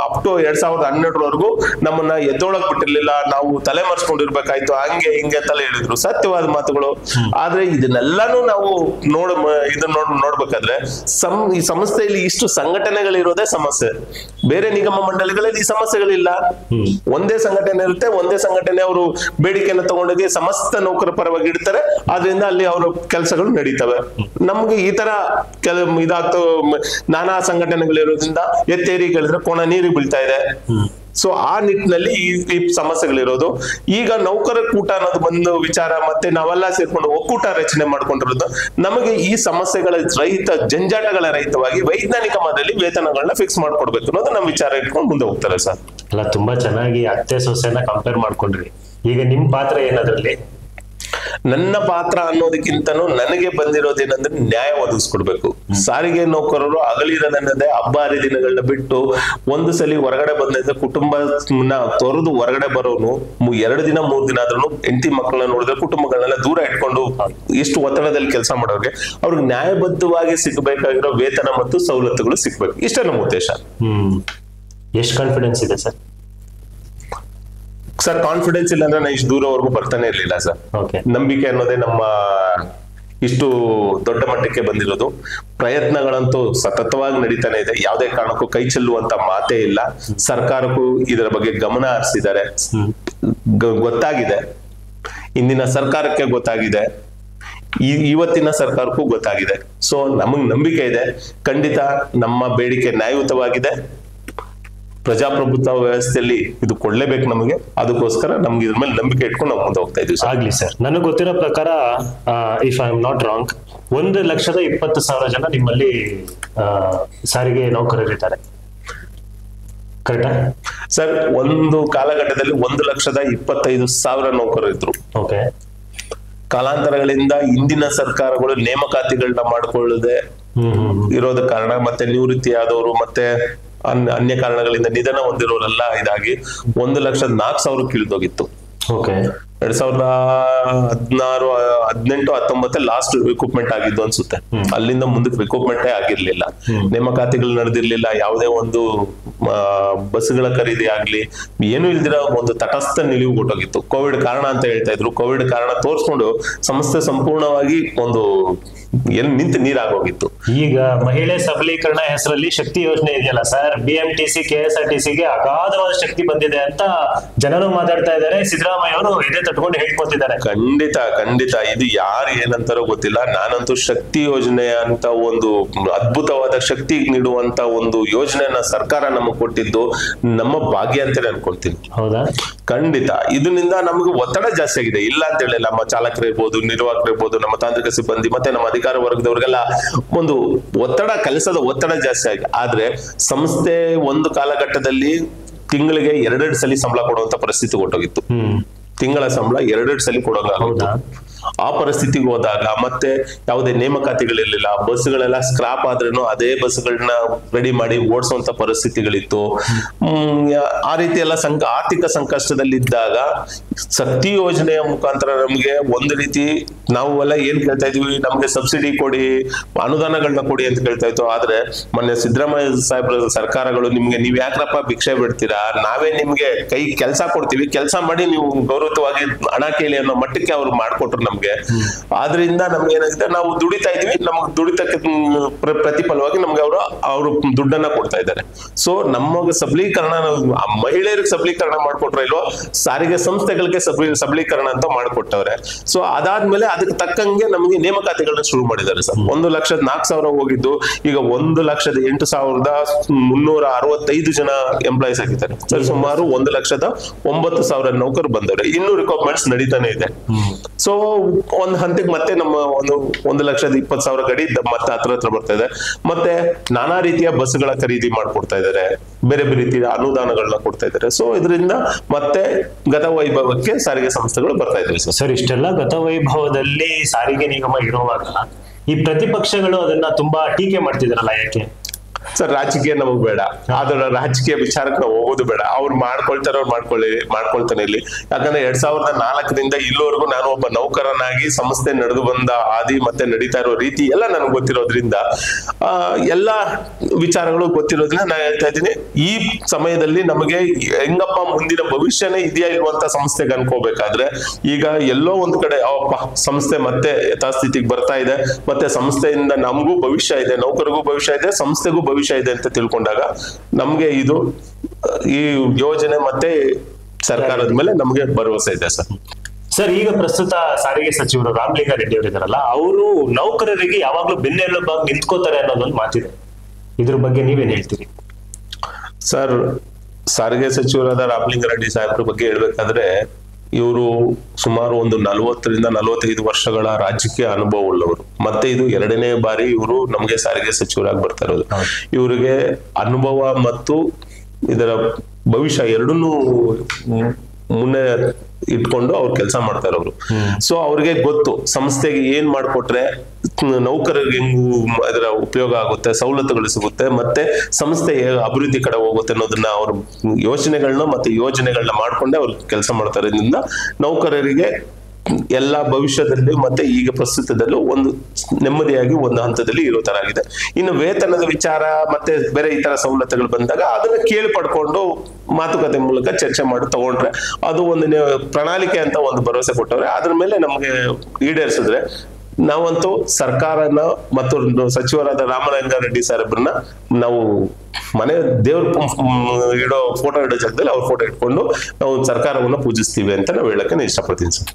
ಅಪ್ ಟು 2012ವರೆಗೂ ನಮ್ಮನ್ನ ಎದ್ದೊಳಗ್ ಬಿಟ್ಟಿರ್ಲಿಲ್ಲ, ನಾವು ತಲೆ ಮರ್ಸ್ಕೊಂಡಿರ್ಬೇಕಾಯ್ತು, ಹಂಗೆ ಹಿಂಗೆ ಅಂತೆಲ್ಲ ಹೇಳಿದ್ರು. ಸತ್ಯವಾದ ಮಾತುಗಳು. ಆದ್ರೆ ಇದನ್ನೆಲ್ಲಾನು ನಾವು ನೋಡ್ಬೇಕಾದ್ರೆ ಈ ಸಂಸ್ಥೆಯಲ್ಲಿ ಇಷ್ಟು ಸಂಘಟನೆಗಳಿರೋದೇ ಸಮಸ್ಯೆ. ಬೇರೆ ನಿಗಮ ಮಂಡಳಿಗಳಲ್ಲಿ ಈ ಸಮಸ್ಯೆಗಳಿಲ್ಲ. ಒಂದೇ ಸಂಘಟನೆ ಇರುತ್ತೆ, ಒಂದೇ ಸಂಘಟನೆ ಅವರು ಬೇಡಿಕೆಯನ್ನು ತಗೊಂಡೋಗಿ ಸಮಸ್ತ ನೌಕರ ಪರವಾಗಿ ಇಡ್ತಾರೆ, ಆದ್ರಿಂದ ಅಲ್ಲಿ ಅವರ ಕೆಲಸಗಳು ನಡೀತವೆ. ನಮ್ಗೆ ಈ ತರ ಇದಾಗ್ತೋ ನಾನಾ ಸಂಘಟನೆಗಳಿರೋದ್ರಿಂದ ಎತ್ತೇರಿ ಕೇಳಿದ್ರೆ ಕೋಣ ನೀರಿಗೆ ಬೀಳ್ತಾ ಇದೆ. ಸೊ ಆ ನಿಟ್ಟಿನಲ್ಲಿ ಈ ಸಮಸ್ಯೆಗಳಿರೋದು. ಈಗ ನೌಕರ ಕೂಟ ಅನ್ನೋದು ಒಂದು ವಿಚಾರ, ಮತ್ತೆ ನಾವೆಲ್ಲ ಸೇರ್ಕೊಂಡು ಒಕ್ಕೂಟ ರಚನೆ ಮಾಡ್ಕೊಂಡಿರೋದು ನಮಗೆ ಈ ಸಮಸ್ಯೆಗಳ ಜಂಜಾಟಗಳ ರಹಿತವಾಗಿ ವೈಜ್ಞಾನಿಕ ಮಾದರಿಯಲ್ಲಿ ವೇತನಗಳನ್ನ ಫಿಕ್ಸ್ ಮಾಡ್ಕೊಡ್ಬೇಕು ಅನ್ನೋದು ನಮ್ಮ ವಿಚಾರ ಇಟ್ಕೊಂಡು ಮುಂದೆ ಹೋಗ್ತಾರೆ ಸರ್. ಅಲ್ಲ, ತುಂಬಾ ಚೆನ್ನಾಗಿ ಅತ್ತೆ ಸೊಸೆನ ಕಂಪೇರ್ ಮಾಡ್ಕೊಂಡ್ರಿ. ಈಗ ನಿಮ್ ಪಾತ್ರ ಏನದ್ರಲ್ಲಿ? ನನ್ನ ಪಾತ್ರ ಅನ್ನೋದಕ್ಕಿಂತನೂ ನನಗೆ ಬಂದಿರೋದೇನಂದ್ರೆ ನ್ಯಾಯ ಒದಗಿಸ್ಕೊಡ್ಬೇಕು. ಸಾರಿಗೆ ನೌಕರರು ಹಗಲಿರದನ್ನದೇ ಹಬ್ಬ ಹರಿದಿನಗಳನ್ನ ಬಿಟ್ಟು ಒಂದು ಸಲ ಹೊರಗಡೆ ಬಂದಿದ್ದ ಕುಟುಂಬನ ತೊರೆದು ಹೊರಗಡೆ ಬರೋನು 2 ದಿನ 3 ದಿನ ಆದ್ರೂ ಹೆಂಡತಿ ಮಕ್ಕಳನ್ನ ನೋಡಿದ್ರೆ ಕುಟುಂಬಗಳನ್ನೆಲ್ಲ ದೂರ ಇಟ್ಕೊಂಡು ಎಷ್ಟು ಒತ್ತಡದಲ್ಲಿ ಕೆಲಸ ಮಾಡೋರಿಗೆ ಅವ್ರಿಗೆ ನ್ಯಾಯಬದ್ಧವಾಗಿ ಸಿಗಬೇಕಾಗಿರೋ ವೇತನ ಮತ್ತು ಸವಲತ್ತುಗಳು ಸಿಗ್ಬೇಕು. ಇಷ್ಟೇ ನಮ್ಮ ಉದ್ದೇಶ. ಎಷ್ಟು ಕಾನ್ಫಿಡೆನ್ಸ್ ಇದೆ ಸರ್? ಸರ್ ಕಾನ್ಫಿಡೆನ್ಸ್ ಇಲ್ಲ ಅಂದ್ರೆ ನಾನು ಇಷ್ಟು ದೂರವರೆಗೂ ಬರ್ತಾನೆ ಇರ್ಲಿಲ್ಲ ಸರ್. ನಂಬಿಕೆ ಅನ್ನೋದೇ ನಮ್ಮ ಇಷ್ಟು ದೊಡ್ಡ ಮಟ್ಟಕ್ಕೆ ಬಂದಿರೋದು. ಪ್ರಯತ್ನಗಳಂತೂ ಸತತವಾಗಿ ನಡೀತಾನೆ ಇದೆ, ಯಾವುದೇ ಕಾರಣಕ್ಕೂ ಕೈ ಚೆಲ್ಲುವಂತ ಮಾತೇ ಇಲ್ಲ. ಸರ್ಕಾರಕ್ಕೂ ಇದರ ಬಗ್ಗೆ ಗಮನ ಹರಿಸಿದ್ದಾರೆ, ಗೊತ್ತಾಗಿದೆ. ಇಂದಿನ ಸರ್ಕಾರಕ್ಕೆ ಗೊತ್ತಾಗಿದೆ, ಇವತ್ತಿನ ಸರ್ಕಾರಕ್ಕೂ ಗೊತ್ತಾಗಿದೆ. ಸೊ ನಮಗ್ ನಂಬಿಕೆ ಇದೆ, ಖಂಡಿತ ನಮ್ಮ ಬೇಡಿಕೆ ನ್ಯಾಯಯುತವಾಗಿದೆ. ಪ್ರಜಾಪ್ರಭುತ್ವ ವ್ಯವಸ್ಥೆಯಲ್ಲಿ ಇದು ಕೊಡ್ಲೇಬೇಕು ನಮಗೆ. ಅದಕ್ಕೋಸ್ಕರ ನಮ್ಗೆ ಇದ್ರ ಮೇಲೆ ನಂಬಿಕೆ ಇಟ್ಕೊಂಡು ನಾವು ಮುಂದೆ ಹೋಗ್ತಾ ಇದೀವಿ. ಆಗ್ಲಿ ಸರ್. ನನಗೆ ಗೊತ್ತಿರೋ ಪ್ರಕಾರ, if I am not wrong, 1,20,000 ಜನ ನಿಮ್ಮಲ್ಲಿ ಸಾರಿಗೆ ನೌಕರರಿದ್ದಾರೆ, ಕರೆಕ್ಟಾ ಸರ್? ಒಂದು ಕಾಲಘಟ್ಟದಲ್ಲಿ 1,25,000 ನೌಕರರು ಇದ್ರು. ಓಕೆ. ಕಾಲಾಂತರಗಳಿಂದ ಇಂದಿನ ಸರ್ಕಾರಗಳು ನೇಮಕಾತಿಗಳನ್ನ ಮಾಡ್ಕೊಳ್ಳದೆ ಇರೋದ ಕಾರಣ, ಮತ್ತೆ ನಿವೃತ್ತಿ ಆದವರು, ಮತ್ತೆ ಅನ್ಯ ಕಾರಣಗಳಿಂದ ನಿಧನ ಹೊಂದಿರೋರೆಲ್ಲ ಇದಾಗಿ 1,04,000 ಇಳಿದೋಗಿತ್ತು. ಓಕೆ. 2016, 18, 19 ಲಾಸ್ಟ್ ರಿಕ್ರೂಟ್ಮೆಂಟ್ ಆಗಿದ್ದು ಅನ್ಸುತ್ತೆ. ಅಲ್ಲಿಂದ ಮುಂದಕ್ಕೆ ರಿಕ್ರೂಟ್ಮೆಂಟೇ ಆಗಿರ್ಲಿಲ್ಲ, ನೇಮಕಾತಿಗಳು ನಡೆದಿರ್ಲಿಲ್ಲ. ಯಾವುದೇ ಒಂದು ಬಸ್ಗಳ ಖರೀದಿ ಆಗ್ಲಿ ಏನು ಇಲ್ದಿರ ಒಂದು ತಟಸ್ಥ ನಿಲುವು ಕೊಟ್ಟೋಗಿತ್ತು. ಕೋವಿಡ್ ಕಾರಣ ಅಂತ ಹೇಳ್ತಾ ಇದ್ರು. ಕೋವಿಡ್ ಕಾರಣ ತೋರಿಸ್ಕೊಂಡು ಸಂಸ್ಥೆ ಸಂಪೂರ್ಣವಾಗಿ ಒಂದು ನಿಂತು ನೀರಾಗೋಗಿತ್ತು. ಈಗ ಮಹಿಳೆ ಸಬಲೀಕರಣ ಹೆಸರಲ್ಲಿ ಶಕ್ತಿ ಯೋಜನೆ ಇದೆಯಲ್ಲ ಸರ್, BMTC KSRTCಗೆ ಅಗಾಧವಾದ ಶಕ್ತಿ ಬಂದಿದೆ ಅಂತ ಜನರು ಮಾತಾಡ್ತಾ ಇದ್ದಾರೆ. ಸಿದ್ದರಾಮಯ್ಯ ಅವರು ಎದೆ ತಟ್ಕೊಂಡು ಹೇಳ್ಕೊತಿದ್ದಾರೆ. ಖಂಡಿತ ಖಂಡಿತ. ಇದು ಯಾರು ಏನಂತಾರೋ ಗೊತ್ತಿಲ್ಲ. ನಾನಂತೂ ಶಕ್ತಿ ಯೋಜನೆ ಅಂತ ಒಂದು ಅದ್ಭುತವಾದ ಶಕ್ತಿ ನೀಡುವಂತ ಒಂದು ಯೋಜನೆಯನ್ನ ಸರ್ಕಾರ ನಮಗೆ ಕೊಟ್ಟಿದ್ದು ನಮ್ಮ ಭಾಗ್ಯ ಅಂತಾನೆ ಅನ್ಕೊಳ್ತೀನಿ. ಹೌದಾ? ಖಂಡಿತ. ಇದರಿಂದ ನಮಗೆ ಒತ್ತಡ ಜಾಸ್ತಿ ಆಗಿದೆ, ಇಲ್ಲ ಅಂತ ಹೇಳಿಲ್ಲ. ನಮ್ಮ ಚಾಲಕರು ಇರ್ಬೋದು, ನಿರ್ವಾಹಕರು ಇರ್ಬೋದು, ನಮ್ಮ ತಾಂತ್ರಿಕ ಸಿಬ್ಬಂದಿ, ಮತ್ತೆ ನಮ್ಮ ಅಧಿಕಾರ ವರ್ಗದವ್ರಿಗೆಲ್ಲ ಒಂದು ಒತ್ತಡ, ಕೆಲಸದ ಒತ್ತಡ ಜಾಸ್ತಿ ಆಗಿದೆ. ಆದ್ರೆ ಸಂಸ್ಥೆ ಒಂದು ಕಾಲಘಟ್ಟದಲ್ಲಿ ತಿಂಗಳಿಗೆ 2 ಸಲ ಸಂಬಳ ಕೊಡುವಂತ ಪರಿಸ್ಥಿತಿ ಕೊಟ್ಟೋಗಿತ್ತು. ತಿಂಗಳ ಸಂಬಳ 2 ಸಲ ಕೊಡೋಂಗಾಗುತ್ತೆ. ಆ ಪರಿಸ್ಥಿತಿಗೆ ಹೋದಾಗ ಮತ್ತೆ ಯಾವುದೇ ನೇಮಕಾತಿಗಳಿರ್ಲಿಲ್ಲ. ಬಸ್ಗಳೆಲ್ಲ ಸ್ಕ್ರಾಪ್ ಆದ್ರೂ ಅದೇ ಬಸ್ಗಳನ್ನ ರೆಡಿ ಮಾಡಿ ಓಡಿಸುವಂತ ಪರಿಸ್ಥಿತಿಗಳಿತ್ತು. ಆ ರೀತಿ ಎಲ್ಲ ಆರ್ಥಿಕ ಸಂಕಷ್ಟದಲ್ಲಿದ್ದಾಗ ಶಕ್ತಿ ಯೋಜನೆಯ ಮುಖಾಂತರ ನಮ್ಗೆ ಒಂದು ರೀತಿ ನಾವು ಎಲ್ಲ ಏನ್ ಕೇಳ್ತಾ ಇದೀವಿ, ನಮ್ಗೆ ಸಬ್ಸಿಡಿ ಕೊಡಿ, ಅನುದಾನಗಳನ್ನ ಕೊಡಿ ಅಂತ ಕೇಳ್ತಾ ಇತ್ತು. ಆದ್ರೆ ಮೊನ್ನೆ ಸಿದ್ದರಾಮಯ್ಯ ಸಾಹೇಬ್ರ ಸರ್ಕಾರಗಳು ನಿಮ್ಗೆ ನೀವ್ ಯಾಕ್ರಪ್ಪ ಭಿಕ್ಷೆ ಬಿಡ್ತೀರಾ, ನಾವೇ ನಿಮ್ಗೆ ಕೈ ಕೆಲಸ ಕೊಡ್ತೀವಿ, ಕೆಲಸ ಮಾಡಿ ನೀವು ಗೌರವವಾಗಿ ಹಣ ಕೇಳಿ ಅನ್ನೋ ಮಟ್ಟಕ್ಕೆ ಅವ್ರು ಮಾಡ್ಕೊಟ್ರು ನಮ್ಗೆ. ಆದ್ರಿಂದ ನಮ್ಗೆ ಏನಾಗಿದೆ, ನಾವು ದುಡಿತಾ ಇದೀವಿ, ನಮ್ಗೆ ದುಡಿತಕ್ಕೆ ಪ್ರತಿಫಲವಾಗಿ ನಮ್ಗೆ ಅವರು ದುಡ್ಡನ್ನ ಕೊಡ್ತಾ ಇದ್ದಾರೆ. ಸೊ ನಮಗೆ ಸಬಲೀಕರಣ, ಮಹಿಳೆಯರಿಗೆ ಸಬಲೀಕರಣ ಮಾಡ್ಕೊಟ್ರ ಇಲ್ವೋ, ಸಾರಿಗೆ ಸಂಸ್ಥೆಗಳಿಗೆ ಸಬಲೀಕರಣ ಅಂತ ಮಾಡ್ಕೊಟ್ಟವ್ರೆ. ಸೊ ಅದಾದ್ಮೇಲೆ ಅದಕ್ಕೆ ತಕ್ಕಂಗೆ ನಮಗೆ ನೇಮಕಾತಿಗಳನ್ನ ಶುರು ಮಾಡಿದ್ದಾರೆ ಸರ್. 1,04,000 ಹೋಗಿದ್ದು ಈಗ 1,08,365 ಜನ ಎಂಪ್ಲಾಯೀಸ್ ಆಗಿದ್ದಾರೆ ಸರ್. ಸುಮಾರು 1,09,000 ನೌಕರು ಬಂದವ್ರೆ. ಇನ್ನೂ ರಿಕ್ರೂಟ್ಮೆಂಟ್ಸ್ ನಡೀತಾನೆ ಇದೆ. ಸೊ ಒಂದ್ ಹಂತಕ್ಕೆ ಮತ್ತೆ ನಮ್ಮ 1,20,000 ಗಡಿ ಮತ್ತೆ ಹತ್ರ ಬರ್ತಾ ಇದೆ. ಮತ್ತೆ ನಾನಾ ರೀತಿಯ ಬಸ್ಗಳ ಖರೀದಿ ಮಾಡ್ಕೊಡ್ತಾ ಇದ್ದಾರೆ, ಬೇರೆ ಬೇರೆ ರೀತಿಯ ಅನುದಾನಗಳನ್ನ ಕೊಡ್ತಾ ಇದ್ದಾರೆ. ಸೊ ಇದರಿಂದ ಮತ್ತೆ ಗತವೈಭವಕ್ಕೆ ಸಾರಿಗೆ ಸಂಸ್ಥೆಗಳು ಬರ್ತಾ ಇದ್ದಾರೆ ಸರ್. ಸರ್, ಇಷ್ಟೆಲ್ಲ ಗತವೈಭವದಲ್ಲಿ ಸಾರಿಗೆ ನಿಗಮ ಇರುವಾಗ ಈ ಪ್ರತಿಪಕ್ಷಗಳು ಅದನ್ನ ತುಂಬಾ ಟೀಕೆ ಮಾಡ್ತಿದಾರಲ್ಲ, ಯಾಕೆ ಸರ್? ರಾಜಕೀಯ ನಮಗ್ ಬೇಡ, ಆದ್ರೆ ರಾಜಕೀಯ ವಿಚಾರಕ್ಕೆ ನಾವು ಹೋಗೋದು ಬೇಡ. ಅವ್ರು ಮಾಡ್ಕೊಳ್ತಾನೆ ಇಲ್ಲಿ. ಯಾಕಂದ್ರೆ 2004ರಿಂದ ಇಲ್ಲಿವರೆಗೂ ನಾನು ಒಬ್ಬ ನೌಕರನಾಗಿ ಸಂಸ್ಥೆ ನಡೆದು ಬಂದ ಹಾದಿ ಮತ್ತೆ ನಡೀತಾ ಇರೋ ರೀತಿ ಎಲ್ಲ ನನಗೆ ಗೊತ್ತಿರೋದ್ರಿಂದ ಎಲ್ಲಾ ವಿಚಾರಗಳು ಗೊತ್ತಿರೋದ್ರಿಂದ ನಾನು ಹೇಳ್ತಾ ಇದ್ದೀನಿ, ಈ ಸಮಯದಲ್ಲಿ ನಮಗೆ ಹೆಂಗಪ್ಪ ಮುಂದಿನ ಭವಿಷ್ಯನೇ ಇದೆಯಾ ಇಲ್ವಂತ ಸಂಸ್ಥೆಗೆ ಅನ್ಕೋಬೇಕಾದ್ರೆ ಈಗ ಎಲ್ಲೋ ಒಂದ್ ಕಡೆ ಅವಪ್ಪ ಸಂಸ್ಥೆ ಮತ್ತೆ ಯಥಾಸ್ಥಿತಿಗೆ ಬರ್ತಾ ಇದೆ, ಮತ್ತೆ ಸಂಸ್ಥೆಯಿಂದ ನಮಗೂ ಭವಿಷ್ಯ ಇದೆ, ನೌಕರಿಗೂ ಭವಿಷ್ಯ ಇದೆ, ಸಂಸ್ಥೆಗೂ ಭವಿಷ್ಯ ಇದೆ ಅಂತ ತಿಳ್ಕೊಂಡಾಗ ನಮ್ಗೆ ಇದು ಈ ಯೋಜನೆ ಮತ್ತೆ ಸರ್ಕಾರದ ಮೇಲೆ ನಮ್ಗೆ ಭರವಸೆ ಇದೆ ಸರ್. ಸರ್, ಈಗ ಪ್ರಸ್ತುತ ಸಾರಿಗೆ ಸಚಿವರು ರಾಮಲಿಂಗಾರೆಡ್ಡಿ ಅವರು ಇದಾರಲ್ಲ, ಅವರು ನೌಕರರಿಗೆ ಯಾವಾಗ್ಲೂ ಬೆನ್ನೆಲುಬಾಗಿ ನಿಂತ್ಕೋತಾರೆ ಅನ್ನೋದೊಂದು ಮಾತಿದೆ. ಇದ್ರ ಬಗ್ಗೆ ನೀವೇನ್ ಹೇಳ್ತೀರಿ? ಸರ್, ಸಾರಿಗೆ ಸಚಿವರಾದ ರಾಮಲಿಂಗಾರೆಡ್ಡಿ ಸಾಹೇಬ್ರ ಬಗ್ಗೆ ಹೇಳ್ಬೇಕಾದ್ರೆ ಇವರು ಸುಮಾರು ಒಂದು 40ರಿಂದ 45 ವರ್ಷಗಳ ರಾಜಕೀಯ ಅನುಭವ ಉಳ್ಳವರು. ಮತ್ತೆ ಇದು 2ನೇ ಬಾರಿ ಇವರು ನಮ್ಗೆ ಸಾರಿಗೆ ಸಚಿವರಾಗಿ ಬರ್ತಾ ಇರೋದು. ಇವರಿಗೆ ಅನುಭವ ಮತ್ತು ಇದರ ಭವಿಷ್ಯ ಎರಡನ್ನೂ ಮುನ್ನೆ ಇಟ್ಕೊಂಡು ಅವ್ರು ಕೆಲಸ ಮಾಡ್ತಾ ಇರೋರು. ಸೊ ಅವ್ರಿಗೆ ಗೊತ್ತು ಸಂಸ್ಥೆಗೆ ಏನ್ ಮಾಡ್ಕೊಟ್ರೆ ನೌಕರರಿಗೆ ಅದರ ಉಪಯೋಗ ಆಗುತ್ತೆ, ಸವಲತ್ತುಗಳು ಸಿಗುತ್ತೆ, ಮತ್ತೆ ಸಂಸ್ಥೆ ಅಭಿವೃದ್ಧಿ ಕಡೆ ಹೋಗುತ್ತೆ ಅನ್ನೋದನ್ನ ಅವ್ರ ಯೋಚನೆಗಳನ್ನ ಮತ್ತೆ ಯೋಜನೆಗಳನ್ನ ಮಾಡ್ಕೊಂಡೆ ಅವ್ರು ಕೆಲಸ ಮಾಡ್ತಾ ಇರೋದ್ರಿಂದ ನೌಕರರಿಗೆ ಎಲ್ಲ ಭವಿಷ್ಯದಲ್ಲಿ ಮತ್ತೆ ಈಗ ಪ್ರಸ್ತುತದಲ್ಲೂ ಒಂದು ನೆಮ್ಮದಿಯಾಗಿ ಒಂದು ಹಂತದಲ್ಲಿ ಇರೋ ತರ ಆಗಿದೆ. ಇನ್ನು ವೇತನದ ವಿಚಾರ ಮತ್ತೆ ಬೇರೆ ಇತರ ಸವಲತ್ತುಗಳು ಬಂದಾಗ ಅದನ್ನ ಕೇಳಿ ಪಡ್ಕೊಂಡು ಮಾತುಕತೆ ಮೂಲಕ ಚರ್ಚೆ ಮಾಡಿ ತಗೊಂಡ್ರೆ ಅದು ಒಂದು ಪ್ರಣಾಳಿಕೆ ಅಂತ ಒಂದು ಭರವಸೆ ಕೊಟ್ಟವ್ರೆ. ಅದ್ರ ಮೇಲೆ ನಮ್ಗೆ ಈಡೇರಿಸಿದ್ರೆ ನಾವಂತೂ ಸರ್ಕಾರನ ಮತ್ತು ಸಚಿವರಾದ ರಾಮಲಿಂಗಾರೆಡ್ಡಿ ಸಾಹೇಬ್ರನ್ನ ನಾವು ಮನೆ ದೇವ್ರ ಇಡೋ ಫೋಟೋ ಇಡೋ ಜಾಗದಲ್ಲಿ ಅವ್ರ ಫೋಟೋ ಇಟ್ಕೊಂಡು ನಾವು ಸರ್ಕಾರವನ್ನ ಪೂಜಿಸ್ತೀವಿ ಅಂತ ನಾವು ಹೇಳಕ್ಕೆ ಇಷ್ಟಪಡ್ತೀನಿ ಸರ್.